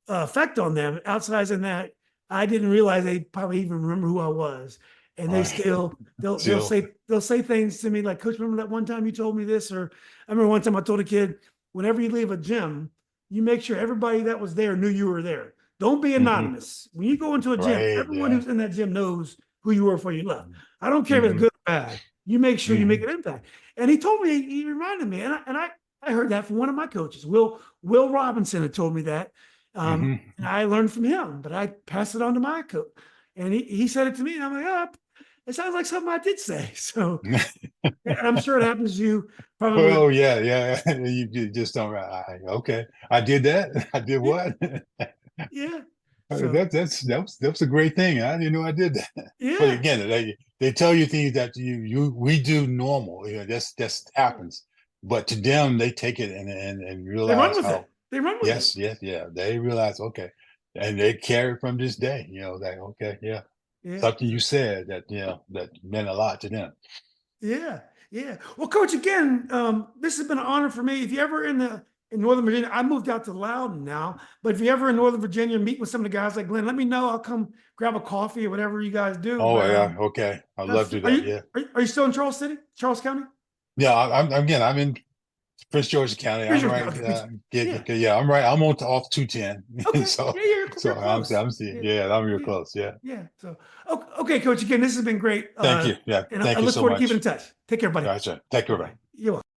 effect on them. Outsized in that I didn't realize they probably even remember who I was, and All they right. still they'll Still. say things to me like, Coach, remember that one time you told me this? Or I remember one time I told a kid, whenever you leave a gym, you make sure everybody that was there knew you were there. Don't be Hmm. anonymous. When you go into a gym, Right. everyone Yeah. who's in that gym knows who you were before you left. I don't care if it's Hmm. good or bad. You make sure you make Hmm. an impact. And he told me, he reminded me, and I heard that from one of my coaches, Will Robinson had told me that. And Hmm. I learned from him, but I passed it on to my coach. And he said it to me, and I'm like, oh. it sounds like something I did say. So and I'm sure it happens to you probably with, Well, yeah, yeah. You just don't. Okay, I did that. I did yeah, what? yeah. So That's a great thing. I didn't know I did that. But yeah, again, they tell you things that we do normal. That's happens. But to them, they take it and they run realize with it. how They run with it. yes, yeah. They realize okay, and they carry it from this day. That okay, yeah, Yeah. something you said that that meant a lot to them. Yeah, yeah. Well, Coach, again, this has been an honor for me. If you ever in Northern Virginia, I moved out to Loudon now, but if you ever in Northern Virginia, meet with some of the guys like Glenn, let me know. I'll come grab a coffee or whatever you guys do. Oh But yeah, okay. I'd love to do that. Yeah, are you still in Charles City, Charles County? yeah. I'm in Prince George County. Here's I'm your right. okay. Yeah. Yeah, I'm right. I'm on off 210. Okay. So Yeah, you're close. I'm seeing. Yeah. Yeah, I'm real Yeah. close. Yeah. Yeah. So okay, Coach. Again, this has been great. Thank you. Yeah. And I Thank you look so forward to keeping much. in touch. Take care, buddy. Gotcha. Take care. Okay. Bye. You're welcome.